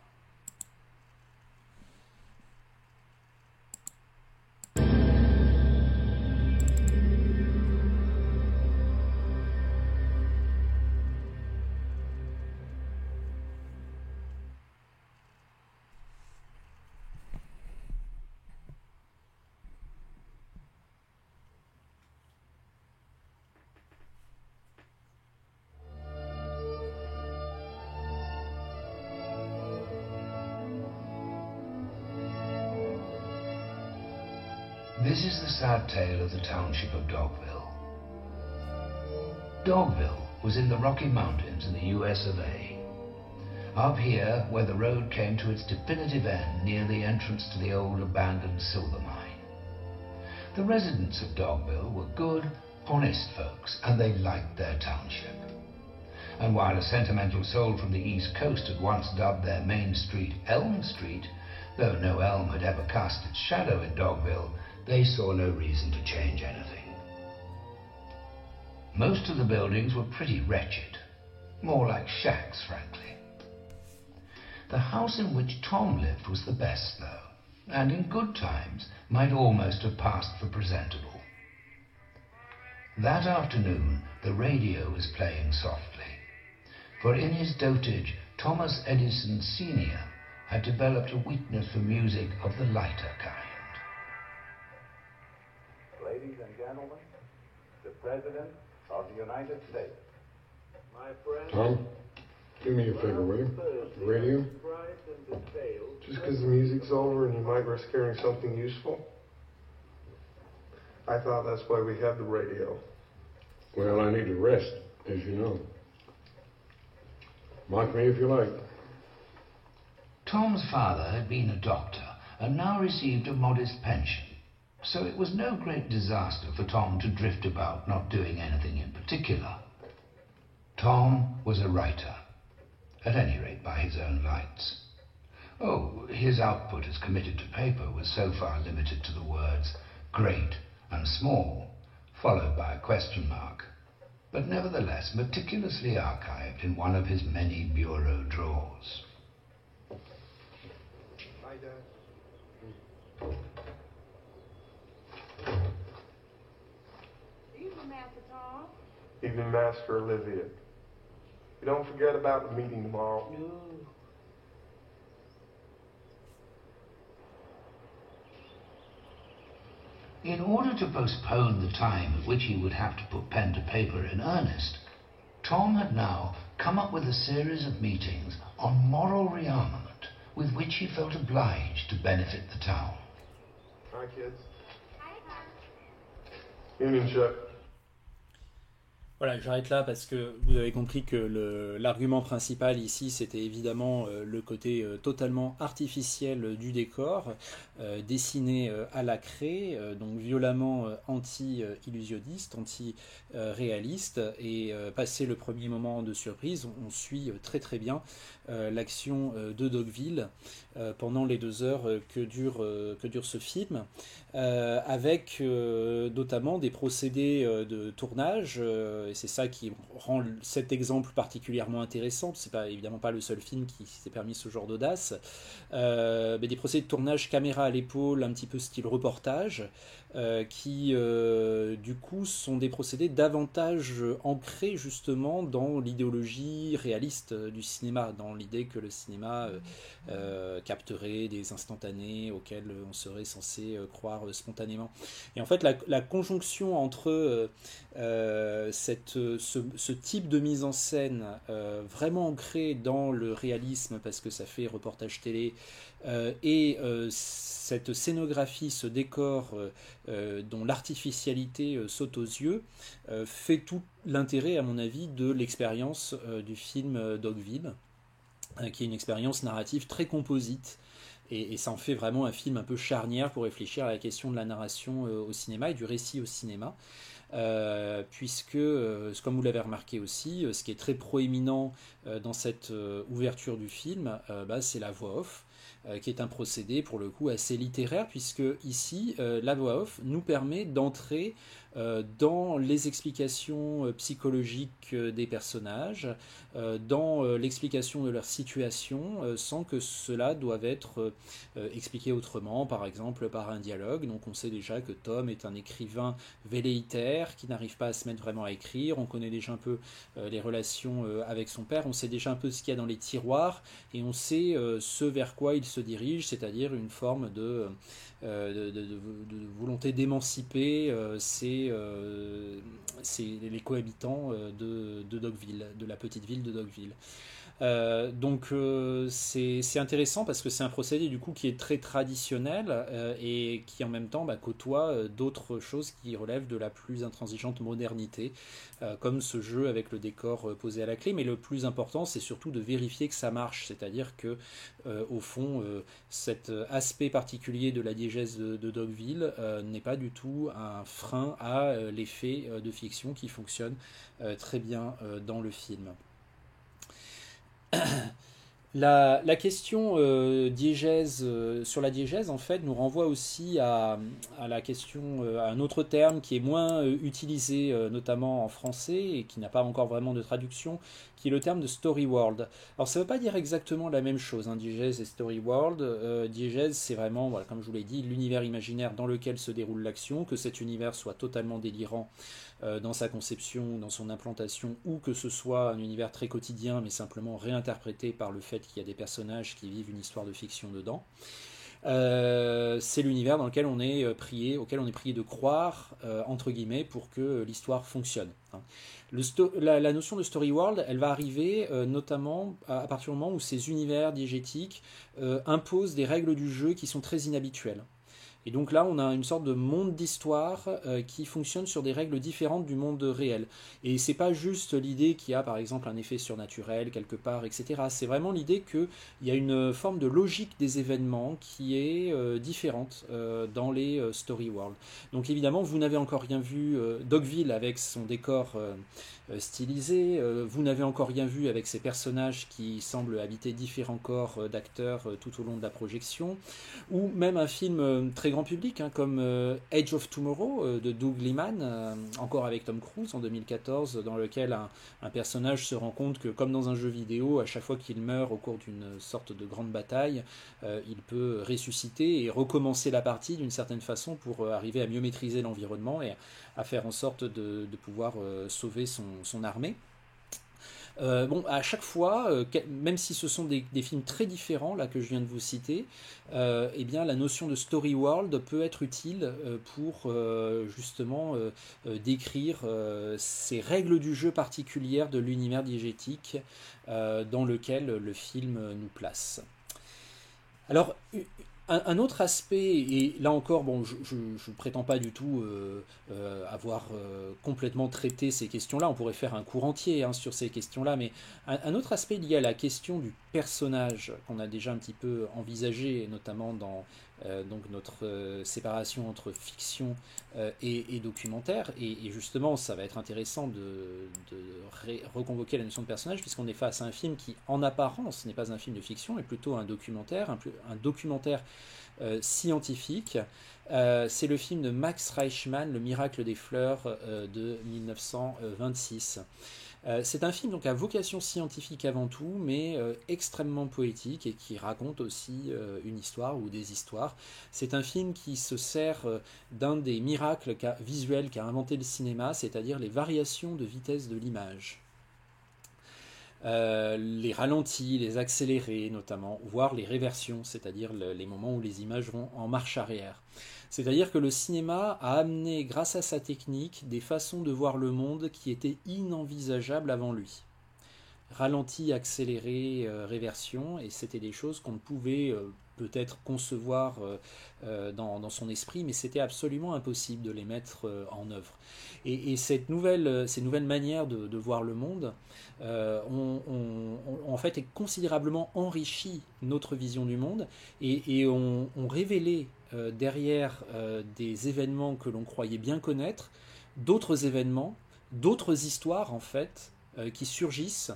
This is the sad tale of the township of Dogville. Dogville was in the Rocky Mountains in the US of A. Up here, where the road came to its definitive end near the entrance to the old abandoned silver mine. The residents of Dogville were good, honest folks, and they liked their township. And while a sentimental soul from the East Coast had once dubbed their main street Elm Street, though no elm had ever cast its shadow in Dogville, they saw no reason to change anything. Most of the buildings were pretty wretched, more like shacks, frankly. The house in which Tom lived was the best, though, and in good times might almost have passed for presentable. That afternoon, the radio was playing softly, for in his dotage, Thomas Edison Sr. had developed a weakness for music of the lighter kind. Ladies and gentlemen, the President of the United States. My friend, Tom, do me a favor, will you? The radio? Just because the music's over and you might risk hearing something useful? I thought that's why we have the radio. Well, I need to rest, as you know. Mock me if you like. Tom's father had been a doctor and now received a modest pension, so it was no great disaster for Tom to drift about not doing anything in particular. Tom was a writer, at any rate by his own lights. Oh, his output as committed to paper was so far limited to the words great and small, followed by a question mark, but nevertheless meticulously archived in one of his many bureau drawers. Hi, Dad. Evening, Master Tom. Evening, Master Olivia. You don't forget about the meeting tomorrow. In order to postpone the time at which he would have to put pen to paper in earnest, Tom had now come up with a series of meetings on moral rearmament with which he felt obliged to benefit the town. Hi, kids. Union check. Voilà, j'arrête là parce que vous avez compris que l'argument principal ici, c'était évidemment le côté totalement artificiel du décor, dessiné à la craie, donc violemment anti-illusionniste, anti-réaliste, et passé le premier moment de surprise, on suit très très bien l'action de Dogville pendant les 2 heures que dure ce film, avec notamment des procédés de tournage, et c'est ça qui rend cet exemple particulièrement intéressant. C'est évidemment pas le seul film qui s'est permis ce genre d'audace, mais des procédés de tournage caméra à l'épaule, un petit peu style reportage, qui du coup sont des procédés davantage ancrés justement dans l'idéologie réaliste du cinéma, dans l'idée que le cinéma capterait des instantanés auxquels on serait censé croire spontanément. Et en fait la conjonction entre ce type de mise en scène vraiment ancré dans le réalisme, parce que ça fait reportage télé, et cette scénographie, ce décor dont l'artificialité saute aux yeux, fait tout l'intérêt, à mon avis, de l'expérience du film Dogville, qui est une expérience narrative très composite. Et ça en fait vraiment un film un peu charnière pour réfléchir à la question de la narration au cinéma et du récit au cinéma. Puisque, comme vous l'avez remarqué aussi, ce qui est très proéminent dans cette ouverture du film, c'est la voix off, qui est un procédé pour le coup assez littéraire, puisque ici, la voix off nous permet d'entrer dans les explications psychologiques des personnages, dans l'explication de leur situation, sans que cela doive être expliqué autrement, par exemple par un dialogue. Donc on sait déjà que Tom est un écrivain velléitaire qui n'arrive pas à se mettre vraiment à écrire, on connaît déjà un peu les relations avec son père, on sait déjà un peu ce qu'il y a dans les tiroirs, et on sait ce vers quoi il se dirige, c'est-à-dire une forme de volonté d'émanciper les cohabitants de Dogville, de la petite ville de Dogville. Donc c'est intéressant parce que c'est un procédé du coup qui est très traditionnel et qui en même temps côtoie d'autres choses qui relèvent de la plus intransigeante modernité, comme ce jeu avec le décor posé à la clé. Mais le plus important, c'est surtout de vérifier que ça marche, c'est-à-dire que au fond cet aspect particulier de la diégèse de Dogville n'est pas du tout un frein à l'effet de fiction qui fonctionne très bien dans le film. La question diégèse, sur la diégèse, en fait, nous renvoie aussi à la question, à un autre terme qui est moins utilisé, notamment en français, et qui n'a pas encore vraiment de traduction, qui est le terme de story world. Alors ça ne veut pas dire exactement la même chose, diégèse et story world. Diégèse, c'est vraiment, voilà, comme je vous l'ai dit, l'univers imaginaire dans lequel se déroule l'action, que cet univers soit totalement délirant dans sa conception, dans son implantation, ou que ce soit un univers très quotidien, mais simplement réinterprété par le fait qu'il y a des personnages qui vivent une histoire de fiction dedans. C'est l'univers dans lequel on est prié, auquel on est prié de croire, entre guillemets, pour que l'histoire fonctionne. La notion de story world, elle va arriver notamment à partir du moment où ces univers diégétiques imposent des règles du jeu qui sont très inhabituelles. Et donc là, on a une sorte de monde d'histoire qui fonctionne sur des règles différentes du monde réel. Et c'est pas juste l'idée qu'il y a par exemple un effet surnaturel quelque part, etc. C'est vraiment l'idée qu'il y a une forme de logique des événements qui est différente dans les story world. Donc évidemment, vous n'avez encore rien vu Dogville avec son décor stylisé, vous n'avez encore rien vu avec ces personnages qui semblent habiter différents corps d'acteurs tout au long de la projection, ou même un film très grand public comme Edge of Tomorrow de Doug Liman, encore avec Tom Cruise en 2014, dans lequel un personnage se rend compte que, comme dans un jeu vidéo, à chaque fois qu'il meurt au cours d'une sorte de grande bataille, il peut ressusciter et recommencer la partie d'une certaine façon pour arriver à mieux maîtriser l'environnement et à faire en sorte de pouvoir sauver son armée. Bon, à chaque fois, même si ce sont des films très différents là que je viens de vous citer, eh bien la notion de story world peut être utile pour justement décrire ces règles du jeu particulières de l'univers diégétique dans lequel le film nous place. Alors, un autre aspect, et là encore, bon, je ne prétends pas du tout avoir complètement traité ces questions-là, on pourrait faire un cours entier hein, sur ces questions-là, mais un autre aspect lié à la question du personnage qu'on a déjà un petit peu envisagé, notamment dans donc notre séparation entre fiction et documentaire, et justement ça va être intéressant de reconvoquer la notion de personnage, puisqu'on est face à un film qui en apparence n'est pas un film de fiction, mais plutôt un documentaire, un documentaire scientifique. C'est le film de Max Reichmann, Le miracle des fleurs de 1926. C'est un film donc à vocation scientifique avant tout, mais extrêmement poétique et qui raconte aussi une histoire ou des histoires. C'est un film qui se sert d'un des miracles visuels qu'a inventé le cinéma, c'est-à-dire les variations de vitesse de l'image. Les ralentis, les accélérés notamment, voire les réversions, c'est-à-dire les moments où les images vont en marche arrière. C'est-à-dire que le cinéma a amené, grâce à sa technique, des façons de voir le monde qui étaient inenvisageables avant lui. Ralenti, accéléré, réversion, et c'était des choses qu'on ne pouvait peut-être concevoir dans son esprit, mais c'était absolument impossible de les mettre en œuvre. Et ces nouvelles manières de voir le monde ont en fait considérablement enrichi notre vision du monde et ont révélé derrière des événements que l'on croyait bien connaître, d'autres événements, d'autres histoires en fait, qui surgissent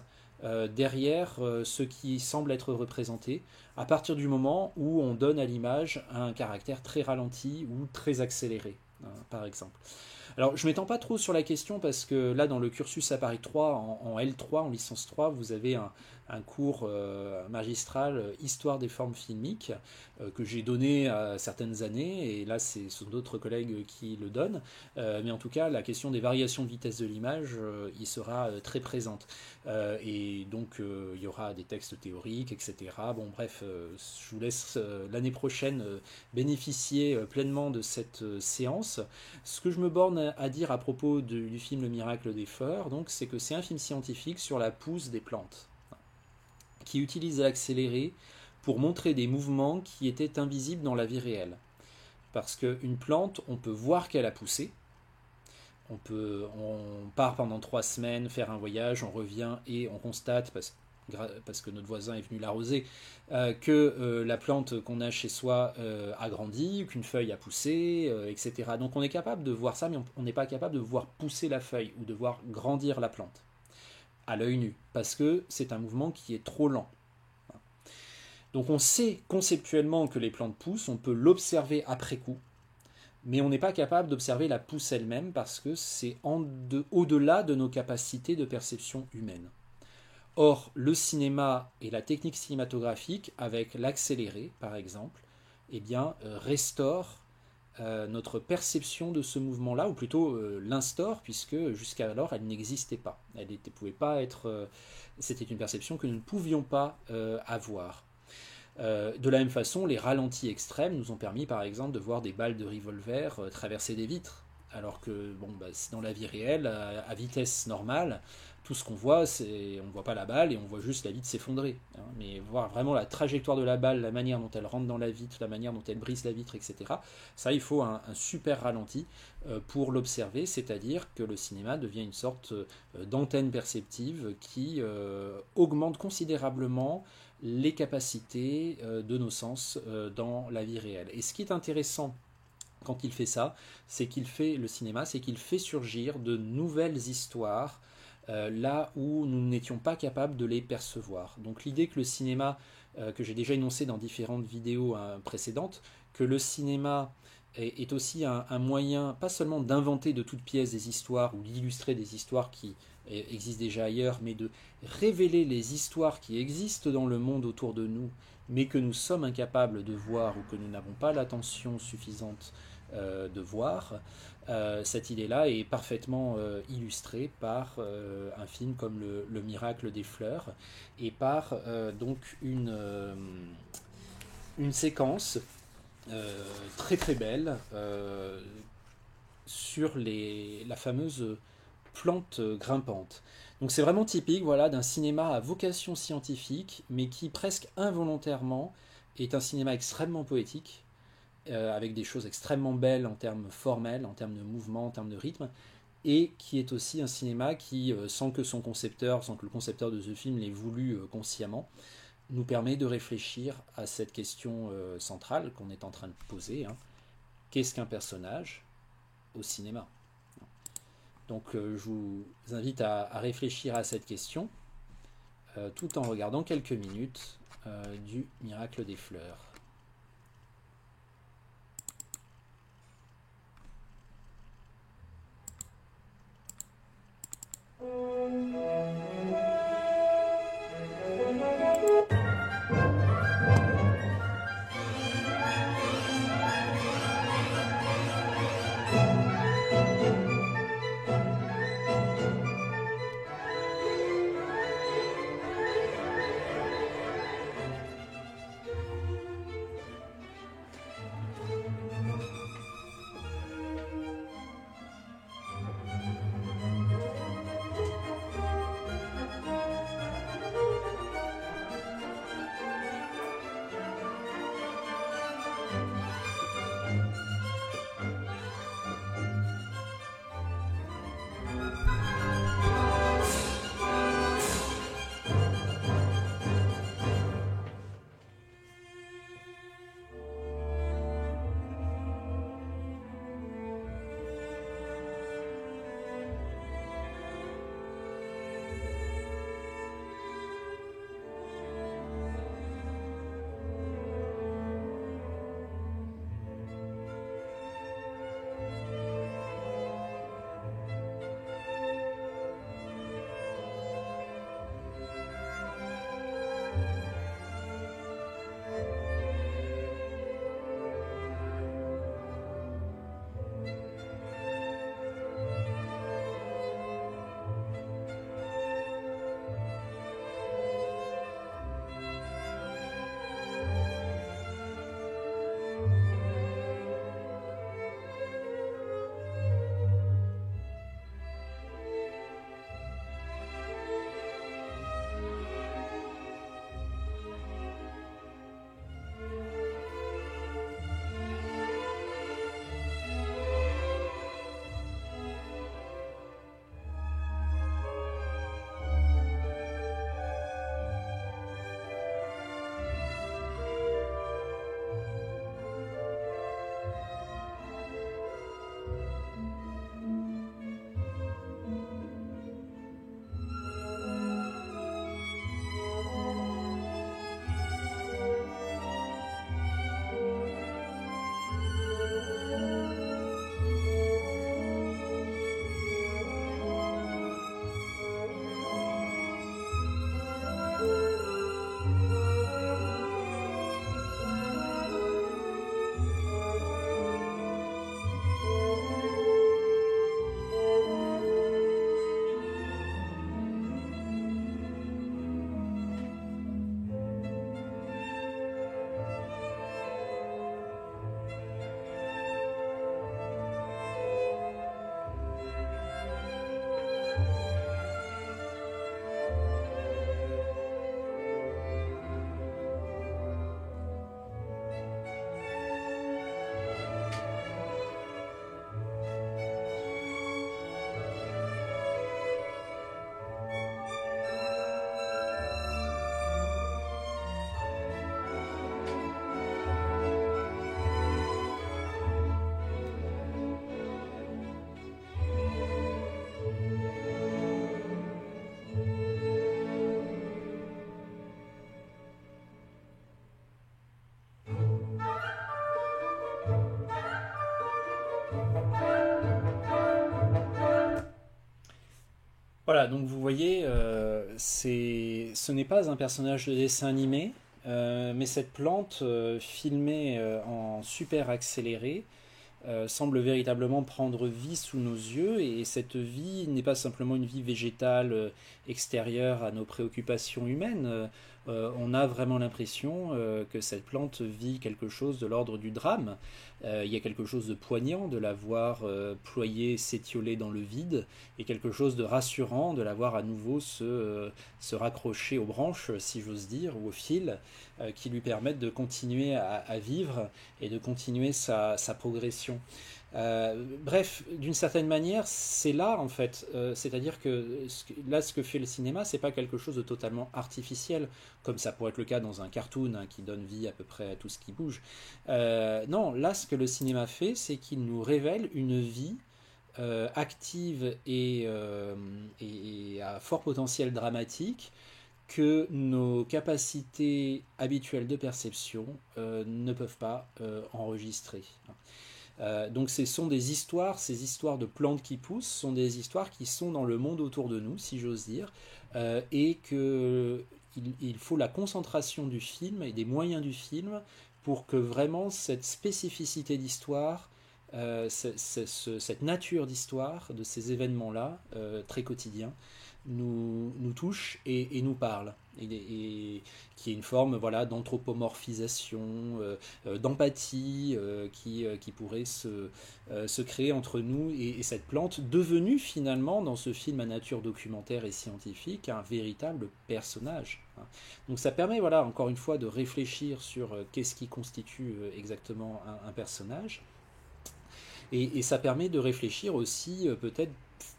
derrière ce qui semble être représenté, à partir du moment où on donne à l'image un caractère très ralenti ou très accéléré, par exemple. Alors, je ne m'étends pas trop sur la question parce que là, dans le cursus à Paris 3, en L3, en licence 3, vous avez un cours magistral Histoire des formes filmiques que j'ai donné à certaines années, et là, ce sont d'autres collègues qui le donnent. Mais en tout cas, la question des variations de vitesse de l'image y sera très présente. Et donc, il y aura des textes théoriques, etc. Bon, bref, je vous laisse l'année prochaine bénéficier pleinement de cette séance. Ce que je me borne à dire à propos du film Le miracle des fleurs, donc, c'est que c'est un film scientifique sur la pousse des plantes, qui utilise l'accéléré pour montrer des mouvements qui étaient invisibles dans la vie réelle. Parce qu'une plante, on peut voir qu'elle a poussé, on part pendant 3 semaines faire un voyage, on revient et on constate, parce que notre voisin est venu l'arroser, que la plante qu'on a chez soi a grandi, qu'une feuille a poussé, etc. Donc on est capable de voir ça, mais on n'est pas capable de voir pousser la feuille ou de voir grandir la plante à l'œil nu, parce que c'est un mouvement qui est trop lent. Donc on sait conceptuellement que les plantes poussent, on peut l'observer après coup, mais on n'est pas capable d'observer la pousse elle-même parce que c'est au-delà de nos capacités de perception humaine. Or, le cinéma et la technique cinématographique, avec l'accéléré par exemple, eh bien, restaure notre perception de ce mouvement-là, ou plutôt l'instaure, puisque jusqu'alors elle n'existait pas. Elle ne pouvait pas être. C'était une perception que nous ne pouvions pas avoir. De la même façon, les ralentis extrêmes nous ont permis, par exemple, de voir des balles de revolver traverser des vitres, alors que dans la vie réelle, à vitesse normale, tout ce qu'on voit, on ne voit pas la balle et on voit juste la vitre s'effondrer. Mais voir vraiment la trajectoire de la balle, la manière dont elle rentre dans la vitre, la manière dont elle brise la vitre, etc., ça, il faut un super ralenti pour l'observer, c'est-à-dire que le cinéma devient une sorte d'antenne perceptive qui augmente considérablement les capacités de nos sens dans la vie réelle. Et ce qui est intéressant quand il fait ça, le cinéma, c'est qu'il fait surgir de nouvelles histoires là où nous n'étions pas capables de les percevoir. Donc l'idée que le cinéma, que j'ai déjà énoncé dans différentes vidéos précédentes, que le cinéma est aussi un moyen, pas seulement d'inventer de toutes pièces des histoires ou d'illustrer des histoires qui existent déjà ailleurs, mais de révéler les histoires qui existent dans le monde autour de nous, mais que nous sommes incapables de voir ou que nous n'avons pas l'attention suffisante de voir. Cette idée-là est parfaitement illustrée par un film comme le Miracle des fleurs et par donc une séquence très très belle sur la fameuse plante grimpante. Donc c'est vraiment typique, voilà, d'un cinéma à vocation scientifique, mais qui presque involontairement est un cinéma extrêmement poétique, avec des choses extrêmement belles en termes formels, en termes de mouvement, en termes de rythme, et qui est aussi un cinéma qui, sans que le concepteur de ce film l'ait voulu consciemment, nous permet de réfléchir à cette question centrale qu'on est en train de poser. Qu'est-ce qu'un personnage au cinéma ? Donc je vous invite à réfléchir à cette question tout en regardant quelques minutes du Miracle des fleurs. Voilà, donc vous voyez, ce n'est pas un personnage de dessin animé, mais cette plante filmée en super accéléré semble véritablement prendre vie sous nos yeux, et cette vie n'est pas simplement une vie végétale extérieure à nos préoccupations humaines. On a vraiment l'impression que cette plante vit quelque chose de l'ordre du drame. Il y a quelque chose de poignant de la voir ployer, s'étioler dans le vide, et quelque chose de rassurant de la voir à nouveau se raccrocher aux branches, si j'ose dire, ou aux fils, qui lui permettent de continuer à vivre et de continuer sa progression. Bref, d'une certaine manière, c'est là en fait, c'est-à-dire que là, ce que fait le cinéma, c'est pas quelque chose de totalement artificiel, comme ça pourrait être le cas dans un cartoon qui donne vie à peu près à tout ce qui bouge. Non, là, ce que le cinéma fait, c'est qu'il nous révèle une vie active et à fort potentiel dramatique que nos capacités habituelles de perception ne peuvent pas enregistrer. Donc ce sont des histoires, ces histoires de plantes qui poussent, sont des histoires qui sont dans le monde autour de nous, si j'ose dire, et qu'il faut la concentration du film et des moyens du film pour que vraiment cette spécificité d'histoire, cette nature d'histoire, de ces événements-là, très quotidiens, nous touche et nous parle, et qui est une forme voilà, d'anthropomorphisation, d'empathie qui pourrait se créer entre nous et cette plante, devenue finalement dans ce film à nature documentaire et scientifique un véritable personnage. Donc ça permet voilà, encore une fois de réfléchir sur qu'est-ce qui constitue exactement un personnage, et ça permet de réfléchir aussi peut-être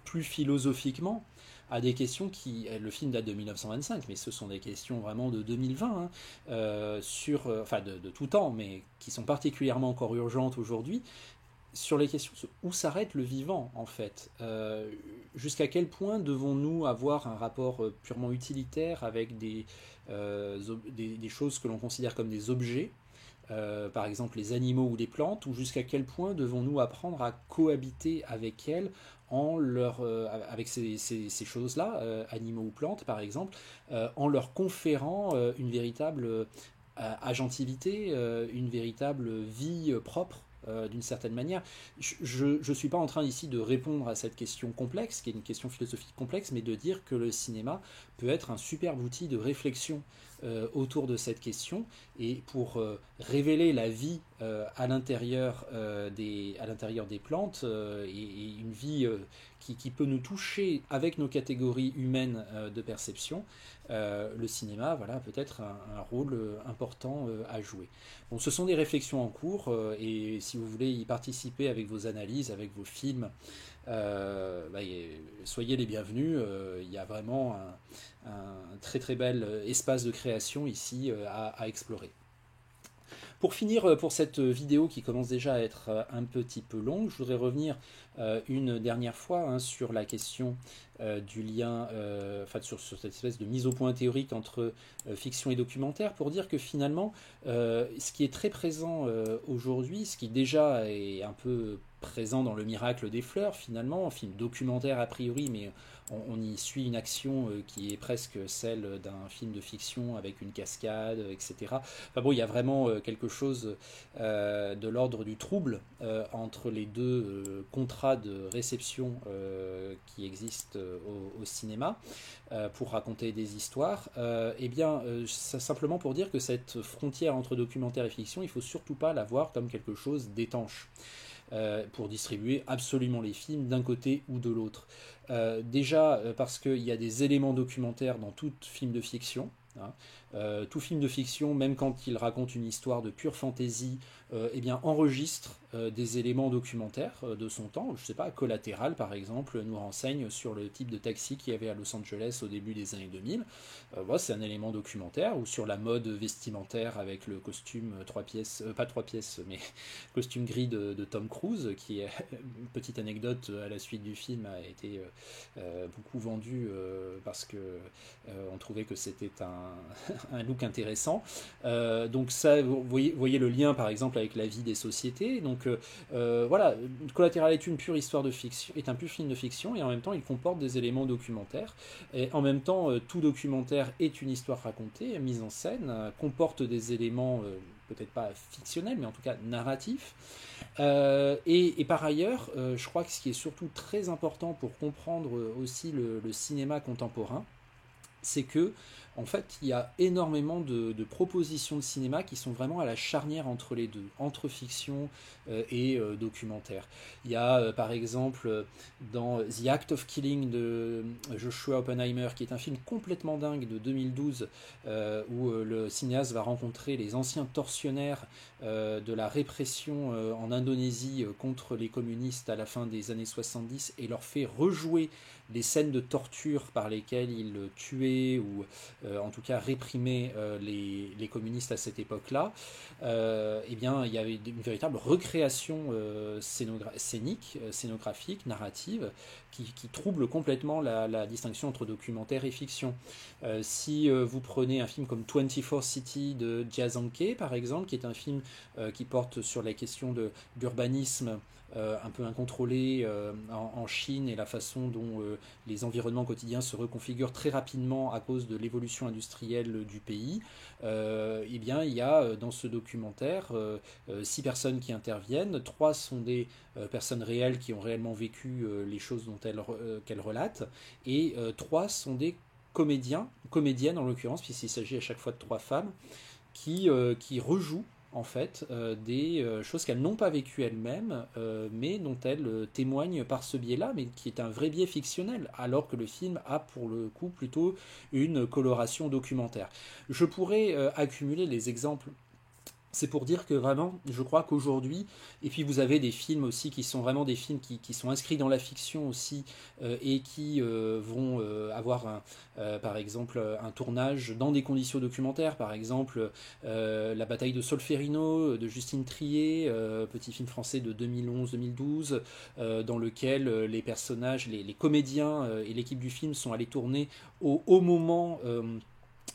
plus philosophiquement à des questions qui, le film date de 1925, mais ce sont des questions vraiment de 2020, enfin de tout temps, mais qui sont particulièrement encore urgentes aujourd'hui, sur les questions où s'arrête le vivant en fait. Jusqu'à quel point devons-nous avoir un rapport purement utilitaire avec des choses que l'on considère comme des objets, par exemple les animaux ou les plantes, ou jusqu'à quel point devons-nous apprendre à cohabiter avec elles, avec ces choses-là, animaux ou plantes par exemple, en leur conférant une véritable agentivité, une véritable vie propre. D'une certaine manière. Je ne suis pas en train ici de répondre à cette question complexe, qui est une question philosophique complexe, mais de dire que le cinéma peut être un superbe outil de réflexion autour de cette question, et pour révéler la vie à l'intérieur des plantes, et une vie qui peut nous toucher avec nos catégories humaines de perception, le cinéma voilà, peut être un rôle important à jouer. Bon, ce sont des réflexions en cours, et si vous voulez y participer avec vos analyses, avec vos films, soyez les bienvenus. Il y a vraiment un très très bel espace de création ici à explorer. Pour finir, pour cette vidéo qui commence déjà à être un petit peu longue, je voudrais revenir une dernière fois sur la question du lien, sur cette espèce de mise au point théorique entre fiction et documentaire, pour dire que finalement, ce qui est très présent aujourd'hui, ce qui déjà est un peu présent dans Le Miracle des Fleurs, finalement, un film documentaire a priori, mais on y suit une action qui est presque celle d'un film de fiction avec une cascade, etc. Enfin bon, il y a vraiment quelque chose de l'ordre du trouble entre les deux contrats de réception qui existent au cinéma pour raconter des histoires. Simplement pour dire que cette frontière entre documentaire et fiction, il ne faut surtout pas la voir comme quelque chose d'étanche. Pour distribuer absolument les films d'un côté ou de l'autre. Déjà parce qu'il y a des éléments documentaires dans tout film de fiction. Tout film de fiction, même quand il raconte une histoire de pure fantaisie, enregistre des éléments documentaires de son temps. Je ne sais pas, Collatéral par exemple nous renseigne sur le type de taxi qu'il y avait à Los Angeles au début des années 2000. C'est un élément documentaire, ou sur la mode vestimentaire avec le costume costume gris de Tom Cruise, qui est une petite anecdote à la suite du film, a été beaucoup vendu parce que on trouvait que c'était un look intéressant. Donc ça, vous voyez le lien par exemple avec la vie des sociétés. Donc voilà, Collatéral est une pure histoire de fiction, est un pur film de fiction, et en même temps il comporte des éléments documentaires, et en même temps tout documentaire est une histoire racontée, mise en scène, comporte des éléments peut-être pas fictionnel, mais en tout cas narratif. Et par ailleurs, je crois que ce qui est surtout très important pour comprendre aussi le cinéma contemporain, c'est que en fait, il y a énormément de propositions de cinéma qui sont vraiment à la charnière entre les deux, entre fiction et documentaire. Il y a par exemple dans The Act of Killing de Joshua Oppenheimer, qui est un film complètement dingue de 2012, où le cinéaste va rencontrer les anciens tortionnaires de la répression en Indonésie contre les communistes à la fin des années 70 et leur fait rejouer les scènes de torture par lesquelles il tuait ou en tout cas réprimer les communistes à cette époque-là, eh bien, il y avait une véritable recréation scénographique, narrative, qui trouble complètement la distinction entre documentaire et fiction. Si vous prenez un film comme 24 City de Jia Zhangke, par exemple, qui est un film qui porte sur la question d'urbanisme un peu incontrôlé en Chine et la façon dont les environnements quotidiens se reconfigurent très rapidement à cause de l'évolution industrielle du pays, eh bien, il y a dans ce documentaire 6 personnes qui interviennent. 3 sont des personnes réelles qui ont réellement vécu les choses dont qu'elles relatent, et 3 sont des comédiennes en l'occurrence, puisqu'il s'agit à chaque fois de 3 femmes, qui rejouent en fait des choses qu'elles n'ont pas vécues elles-mêmes, mais dont elles témoignent par ce biais-là, mais qui est un vrai biais fictionnel, alors que le film a pour le coup plutôt une coloration documentaire. Je pourrais accumuler les exemples. C'est pour dire que vraiment, je crois qu'aujourd'hui, et puis vous avez des films aussi qui sont vraiment des films qui sont inscrits dans la fiction aussi, et qui vont avoir par exemple un tournage dans des conditions documentaires, par exemple La bataille de Solferino de Justine Triet, petit film français de 2011-2012, dans lequel les personnages, les comédiens et l'équipe du film sont allés tourner au moment...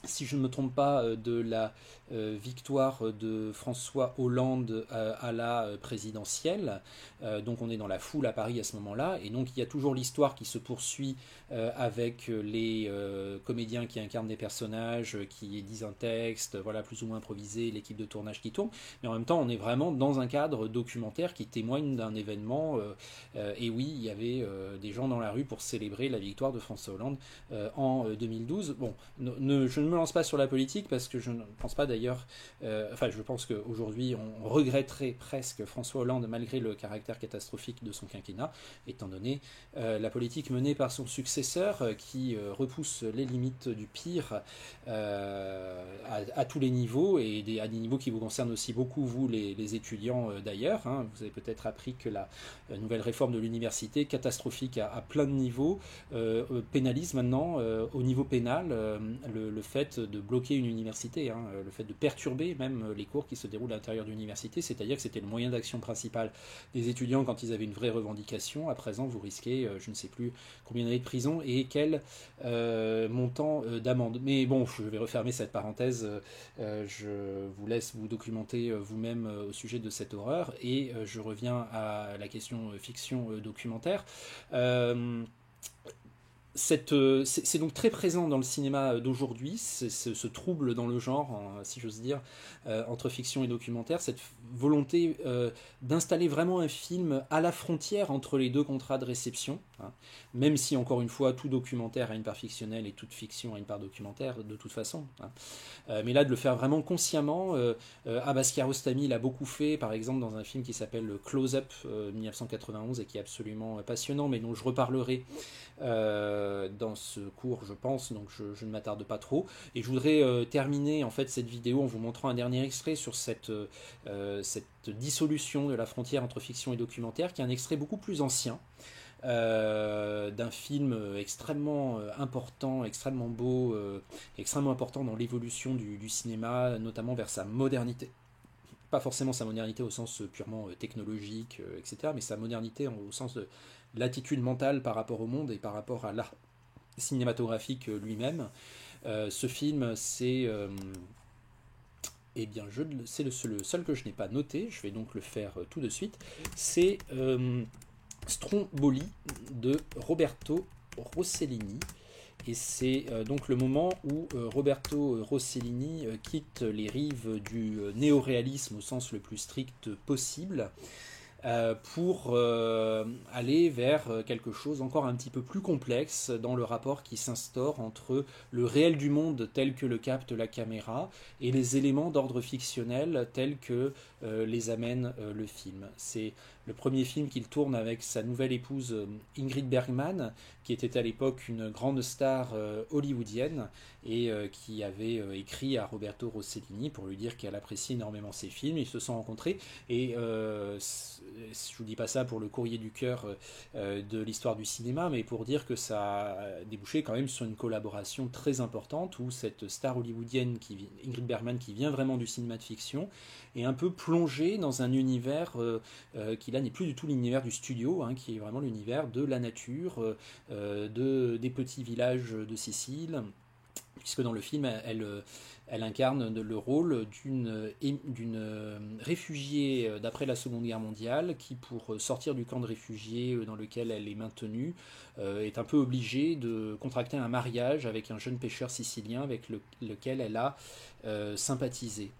si je ne me trompe pas, de la victoire de François Hollande à la présidentielle. Donc on est dans la foule à Paris à ce moment-là, et donc il y a toujours l'histoire qui se poursuit avec les comédiens qui incarnent des personnages, qui disent un texte, voilà, plus ou moins improvisé, l'équipe de tournage qui tourne, mais en même temps on est vraiment dans un cadre documentaire qui témoigne d'un événement, et oui, il y avait des gens dans la rue pour célébrer la victoire de François Hollande en 2012. Bon, je ne me lance pas sur la politique parce que je ne pense pas d'ailleurs, je pense qu'aujourd'hui on regretterait presque François Hollande malgré le caractère catastrophique de son quinquennat, étant donné la politique menée par son successeur qui repousse les limites du pire à tous les niveaux, et à des niveaux qui vous concernent aussi beaucoup, vous les étudiants d'ailleurs, hein. Vous avez peut-être appris que la nouvelle réforme de l'université, catastrophique à plein de niveaux, pénalise maintenant au niveau pénal le fait de bloquer une université, hein, le fait de perturber même les cours qui se déroulent à l'intérieur d'une université, c'est-à-dire que c'était le moyen d'action principal des étudiants quand ils avaient une vraie revendication. À présent, vous risquez, je ne sais plus combien d'années de prison et quel montant d'amende. Mais bon, je vais refermer cette parenthèse, je vous laisse vous documenter vous-même au sujet de cette horreur, et je reviens à la question fiction documentaire. C'est donc très présent dans le cinéma d'aujourd'hui, ce trouble dans le genre, si j'ose dire, entre fiction et documentaire, cette volonté d'installer vraiment un film à la frontière entre les deux contrats de réception, hein, même si, encore une fois, tout documentaire a une part fictionnelle et toute fiction a une part documentaire, de toute façon. Hein. Mais là, de le faire vraiment consciemment, Abbas Kiarostami l'a beaucoup fait, par exemple, dans un film qui s'appelle Close Up 1991, et qui est absolument passionnant, mais dont je reparlerai dans ce cours, je pense, donc je ne m'attarde pas trop. Et je voudrais terminer en fait cette vidéo en vous montrant un dernier extrait sur cette dissolution de la frontière entre fiction et documentaire, qui est un extrait beaucoup plus ancien, d'un film extrêmement important, extrêmement beau, extrêmement important dans l'évolution du cinéma, notamment vers sa modernité. Pas forcément sa modernité au sens purement technologique, etc., mais sa modernité au sens de l'attitude mentale par rapport au monde et par rapport à l'art cinématographique lui-même. Ce film, c'est c'est le seul que je n'ai pas noté, je vais donc le faire tout de suite. C'est Stromboli de Roberto Rossellini, Et c'est donc le moment où Roberto Rossellini quitte les rives du néoréalisme au sens le plus strict possible, pour aller vers quelque chose encore un petit peu plus complexe dans le rapport qui s'instaure entre le réel du monde tel que le capte la caméra et les éléments d'ordre fictionnel tels que les amène le film. C'est le premier film qu'il tourne avec sa nouvelle épouse Ingrid Bergman, qui était à l'époque une grande star hollywoodienne et qui avait écrit à Roberto Rossellini pour lui dire qu'elle appréciait énormément ses films. Ils se sont rencontrés et je vous dis pas ça pour le courrier du cœur de l'histoire du cinéma, mais pour dire que ça a débouché quand même sur une collaboration très importante où cette star hollywoodienne, Ingrid Bergman, qui vient vraiment du cinéma de fiction, est un peu plongée dans un univers qui là n'est plus du tout l'univers du studio, hein, qui est vraiment l'univers de la nature, des petits villages de Sicile, puisque dans le film, elle incarne le rôle d'une réfugiée d'après la Seconde Guerre mondiale qui, pour sortir du camp de réfugiés dans lequel elle est maintenue, est un peu obligée de contracter un mariage avec un jeune pêcheur sicilien avec lequel elle a sympathisé.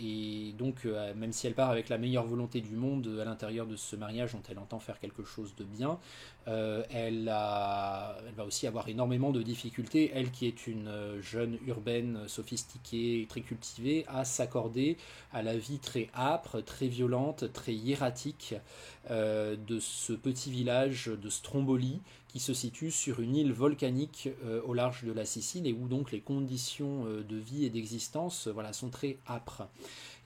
Et donc, même si elle part avec la meilleure volonté du monde à l'intérieur de ce mariage dont elle entend faire quelque chose de bien, elle va aussi avoir énormément de difficultés, elle qui est une jeune urbaine sophistiquée, très cultivée, à s'accorder à la vie très âpre, très violente, très hiératique de ce petit village de Stromboli, qui se situe sur une île volcanique au large de la Sicile et où donc les conditions de vie et d'existence sont très âpres.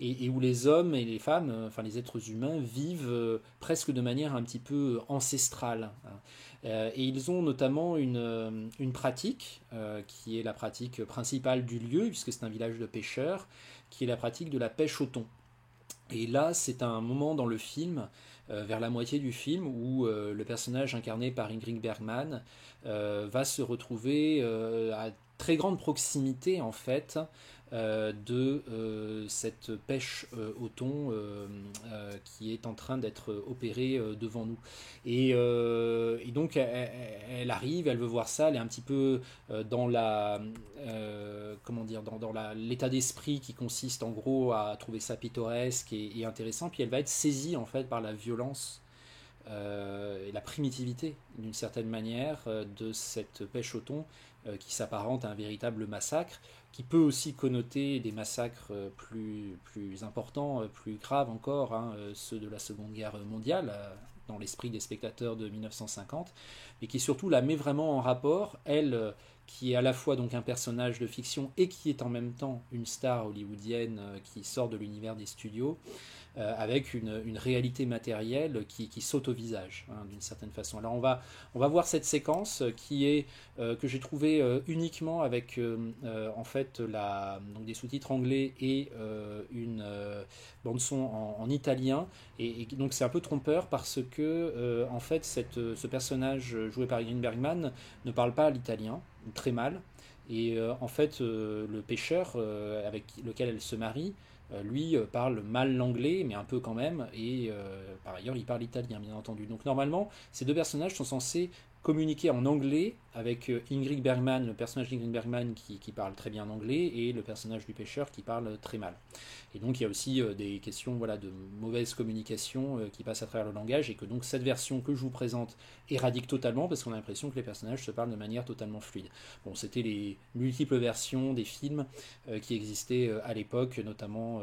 Et où les hommes et les femmes, enfin les êtres humains, vivent presque de manière un petit peu ancestrale. Et ils ont notamment une pratique, qui est la pratique principale du lieu, puisque c'est un village de pêcheurs, qui est la pratique de la pêche au thon. Et là, c'est un moment dans le film, vers la moitié du film, où le personnage incarné par Ingrid Bergman va se retrouver à très grande proximité, en fait, de cette pêche au thon qui est en train d'être opérée devant nous. Et donc elle arrive, elle veut voir ça, elle est un petit peu dans l'état d'esprit qui consiste en gros à trouver ça pittoresque et intéressant, puis elle va être saisie en fait par la violence et la primitivité d'une certaine manière de cette pêche au thon qui s'apparente à un véritable massacre, qui peut aussi connoter des massacres plus importants, plus graves encore, hein, ceux de la Seconde Guerre mondiale, dans l'esprit des spectateurs de 1950, mais qui surtout la met vraiment en rapport, elle qui est à la fois donc un personnage de fiction et qui est en même temps une star hollywoodienne qui sort de l'univers des studios, avec une réalité matérielle qui saute au visage, hein, d'une certaine façon. Alors on va voir cette séquence qui est que j'ai trouvé uniquement avec en fait donc des sous-titres anglais et une bande son en italien, et donc c'est un peu trompeur parce que en fait ce personnage joué par Ingrid Bergman ne parle pas l'italien, très mal, et en fait le pêcheur avec lequel elle se marie, lui parle mal l'anglais, mais un peu quand même, et par ailleurs il parle italien, bien entendu. Donc normalement, ces deux personnages sont censés communiquer en anglais avec Ingrid Bergman, le personnage d'Ingrid Bergman qui parle très bien anglais, et le personnage du pêcheur qui parle très mal. Et donc il y a aussi des questions de mauvaise communication qui passent à travers le langage, et que donc cette version que je vous présente éradique totalement, parce qu'on a l'impression que les personnages se parlent de manière totalement fluide. Bon, c'était les multiples versions des films qui existaient à l'époque, notamment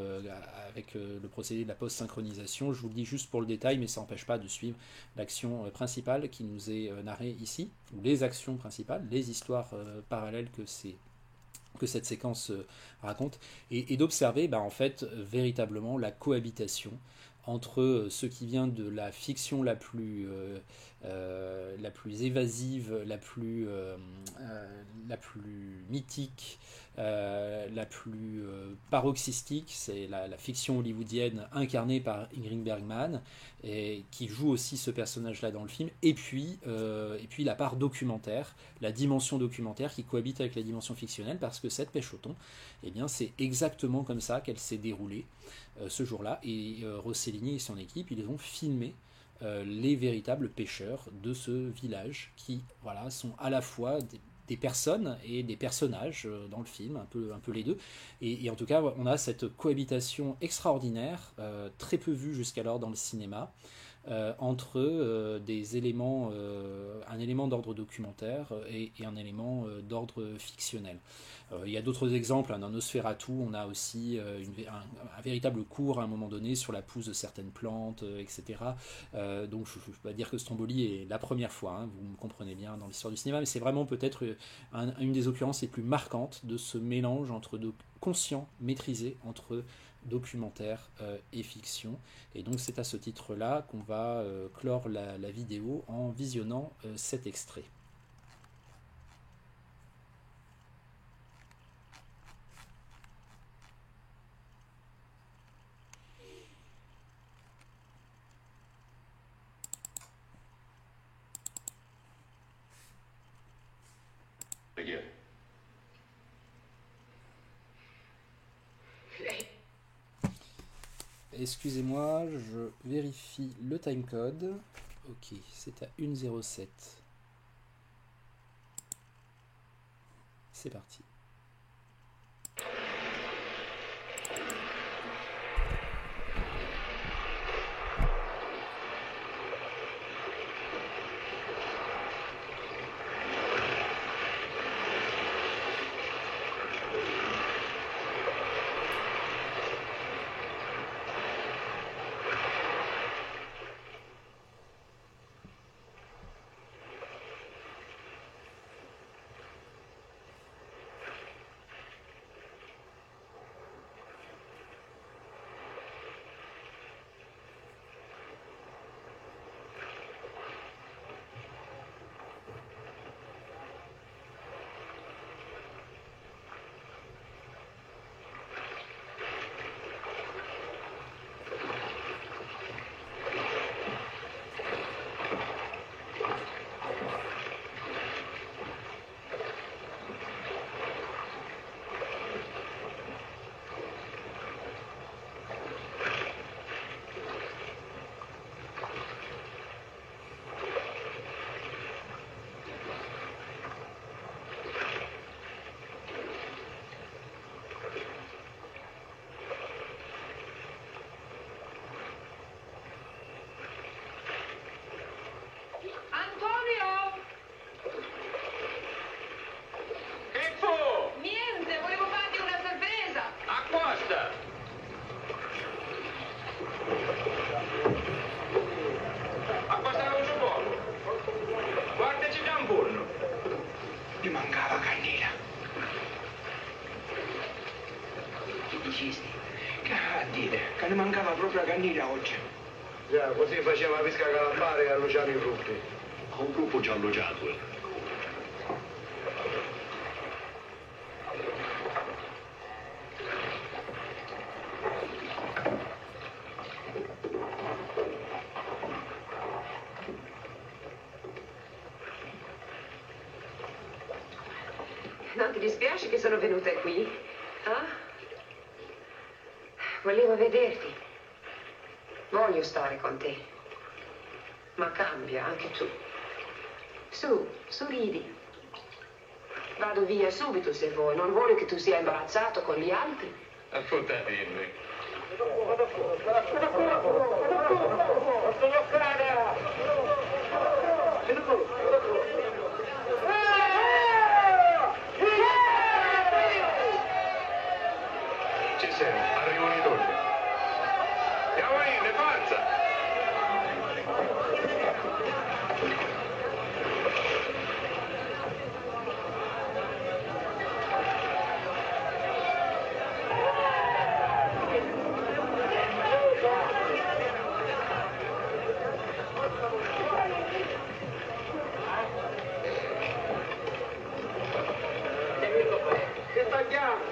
avec le procédé de la post-synchronisation. Je vous le dis juste pour le détail, mais ça n'empêche pas de suivre l'action principale qui nous est narrée ici, ou les actions principales, les histoires parallèles que cette séquence raconte, et d'observer en fait véritablement la cohabitation entre ce qui vient de la fiction la plus évasive, la plus mythique, la plus paroxystique, c'est la fiction hollywoodienne incarnée par Ingrid Bergman, et qui joue aussi ce personnage-là dans le film, et puis la part documentaire, la dimension documentaire qui cohabite avec la dimension fictionnelle, parce que cette pêche au thon, c'est exactement comme ça qu'elle s'est déroulée ce jour-là, et Rossellini et son équipe, ils ont filmé les véritables pêcheurs de ce village qui sont à la fois des personnes et des personnages dans le film, un peu les deux. Et en tout cas, on a cette cohabitation extraordinaire, très peu vue jusqu'alors dans le cinéma, entre des éléments, un élément d'ordre documentaire et un élément d'ordre fictionnel. Il y a d'autres exemples, dans Nosferatu, on a aussi un véritable cours à un moment donné sur la pousse de certaines plantes, etc. Donc je ne peux pas dire que Stromboli est la première fois, vous me comprenez bien, dans l'histoire du cinéma, mais c'est vraiment peut-être une des occurrences les plus marquantes de ce mélange entre conscient, maîtrisé, entre documentaire et fiction. Et donc c'est à ce titre-là qu'on va clore la vidéo en visionnant cet extrait. Excusez-moi, je vérifie le timecode. Ok, c'est à 1:07. C'est parti. Ne mancava proprio la cannina oggi. Già, così faceva pesca calambare e allociare i frutti. A un gruppo già allociato. Non ti dispiace che sono venuta qui? Ah? Volevo vederti. Voglio stare con te. Ma cambia anche tu. Su, sorridi. Vado via subito se vuoi. Non voglio che tu sia imbarazzato con gli altri. Affrontatemi. Ci siamo, arrivano i torni. Andiamo in, forza! Che tagliamo?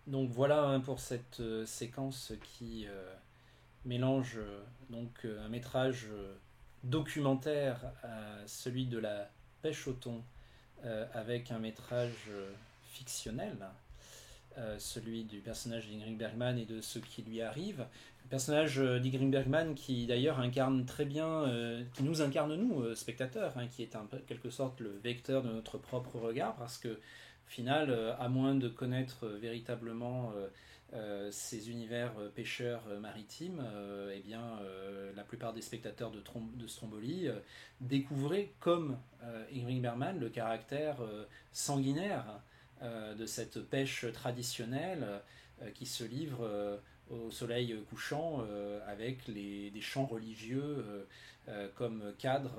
Donc voilà pour cette séquence qui mélange donc un métrage documentaire à celui de la pêche au thon avec un métrage fictionnel, celui du personnage d'Ingrid Bergman et de ce qui lui arrive. Le personnage d'Ingrid Bergman qui d'ailleurs incarne très bien, qui nous incarne nous, spectateurs, qui est en quelque sorte le vecteur de notre propre regard, parce que au final, à moins de connaître véritablement ces univers pêcheurs maritimes, la plupart des spectateurs de Stromboli découvraient, comme Ingrid Bergman, le caractère sanguinaire de cette pêche traditionnelle qui se livre au soleil couchant avec des chants religieux comme cadre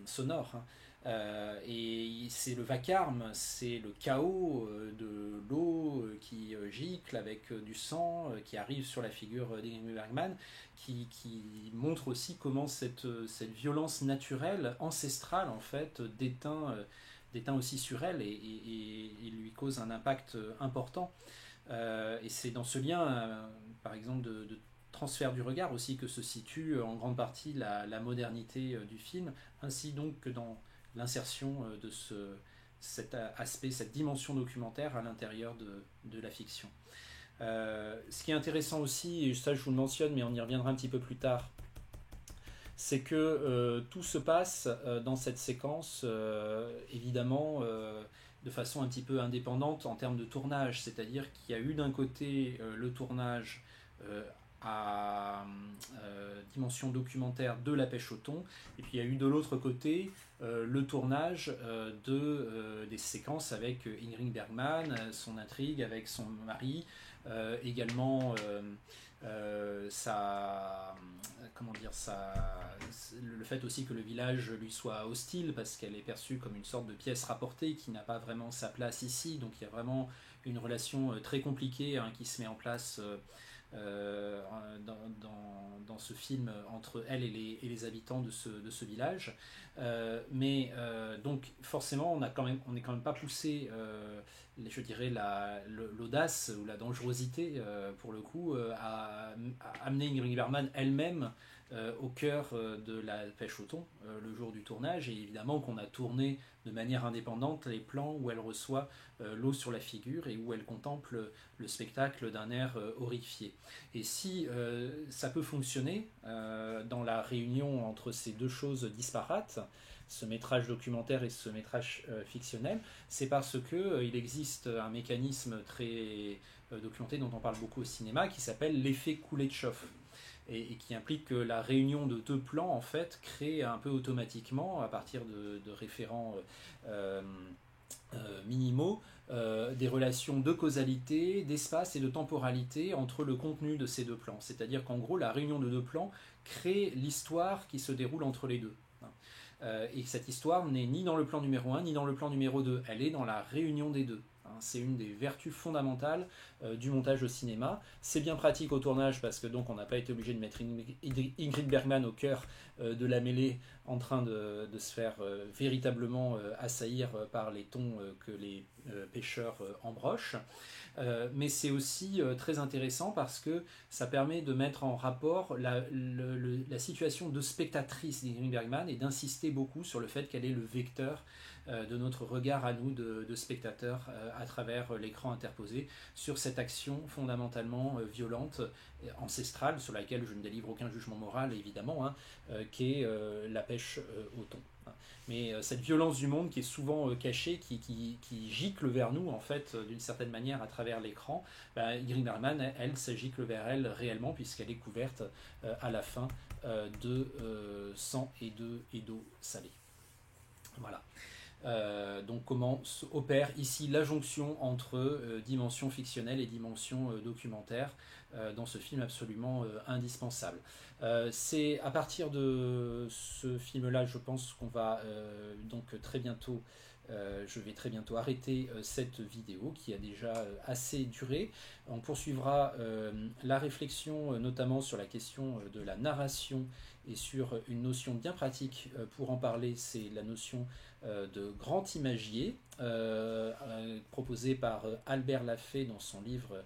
sonore. Et c'est le vacarme, c'est le chaos de l'eau qui gicle avec du sang qui arrive sur la figure d'Ingrid Bergman qui montre aussi comment cette violence naturelle, ancestrale en fait, déteint aussi sur elle et lui cause un impact important. Et c'est dans ce lien, par exemple, de transfert du regard aussi que se situe en grande partie la modernité du film, ainsi donc que dans l'insertion de cet aspect, cette dimension documentaire à l'intérieur de la fiction. Ce qui est intéressant aussi, et ça je vous le mentionne, mais on y reviendra un petit peu plus tard, c'est que tout se passe dans cette séquence, évidemment, de façon un petit peu indépendante en termes de tournage, c'est-à-dire qu'il y a eu d'un côté le tournage à dimension documentaire de La pêche au thon, et puis il y a eu de l'autre côté le tournage des séquences avec Ingrid Bergman, son intrigue avec son mari, également le fait aussi que le village lui soit hostile parce qu'elle est perçue comme une sorte de pièce rapportée qui n'a pas vraiment sa place ici, donc il y a vraiment une relation très compliquée qui se met en place dans ce film entre elle et les habitants de ce village, donc forcément on n'est quand même pas poussé, je dirais l'audace ou la dangerosité pour le coup à amener Ingrid Bergman elle-même au cœur de La pêche au thon le jour du tournage, et évidemment qu'on a tourné de manière indépendante les plans où elle reçoit l'eau sur la figure et où elle contemple le spectacle d'un air horrifié. Et si ça peut fonctionner dans la réunion entre ces deux choses disparates, ce métrage documentaire et ce métrage fictionnel, c'est parce que il existe un mécanisme très documenté dont on parle beaucoup au cinéma qui s'appelle l'effet Kuleshov. Et qui implique que la réunion de deux plans en fait crée un peu automatiquement à partir de référents minimaux des relations de causalité, d'espace et de temporalité entre le contenu de ces deux plans. C'est-à-dire qu'en gros la réunion de deux plans crée l'histoire qui se déroule entre les deux. Et cette histoire n'est ni dans le plan numéro 1 ni dans le plan numéro 2, elle est dans la réunion des deux. C'est une des vertus fondamentales du montage au cinéma. C'est bien pratique au tournage parce que donc on n'a pas été obligé de mettre Ingrid Bergman au cœur de la mêlée en train de se faire véritablement assaillir par les thons que les pêcheurs embrochent. Mais c'est aussi très intéressant parce que ça permet de mettre en rapport la situation de spectatrice d'Ingrid Bergman et d'insister beaucoup sur le fait qu'elle est le vecteur de notre regard à nous de spectateurs à travers l'écran interposé sur cette action fondamentalement violente, ancestrale, sur laquelle je ne délivre aucun jugement moral évidemment, qu'est la pêche au thon. Mais cette violence du monde qui est souvent cachée, qui gicle vers nous en fait d'une certaine manière à travers l'écran, Ingrid Bergman, elle, ça gicle vers elle réellement puisqu'elle est couverte à la fin de sang et d'eau salée. Voilà. Donc comment opère ici la jonction entre dimension fictionnelle et dimension documentaire dans ce film absolument indispensable. C'est à partir de ce film-là, je pense qu'on va donc très bientôt, je vais très bientôt arrêter cette vidéo qui a déjà assez duré. On poursuivra la réflexion notamment sur la question de la narration et sur une notion bien pratique pour en parler, c'est la notion de grand imagier proposée par Albert Lafay dans son livre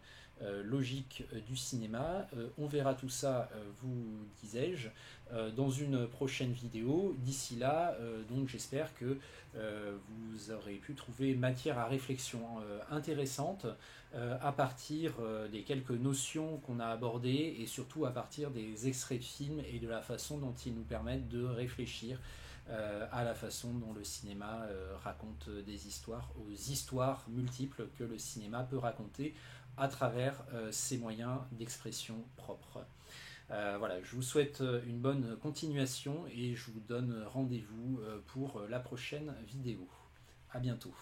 Logique du cinéma. On verra tout ça, vous disais-je, dans une prochaine vidéo. D'ici là, donc j'espère que vous aurez pu trouver matière à réflexion intéressante à partir des quelques notions qu'on a abordées et surtout à partir des extraits de films et de la façon dont ils nous permettent de réfléchir à la façon dont le cinéma raconte des histoires, aux histoires multiples que le cinéma peut raconter à travers ses moyens d'expression propres. Voilà, je vous souhaite une bonne continuation et je vous donne rendez-vous pour la prochaine vidéo. À bientôt.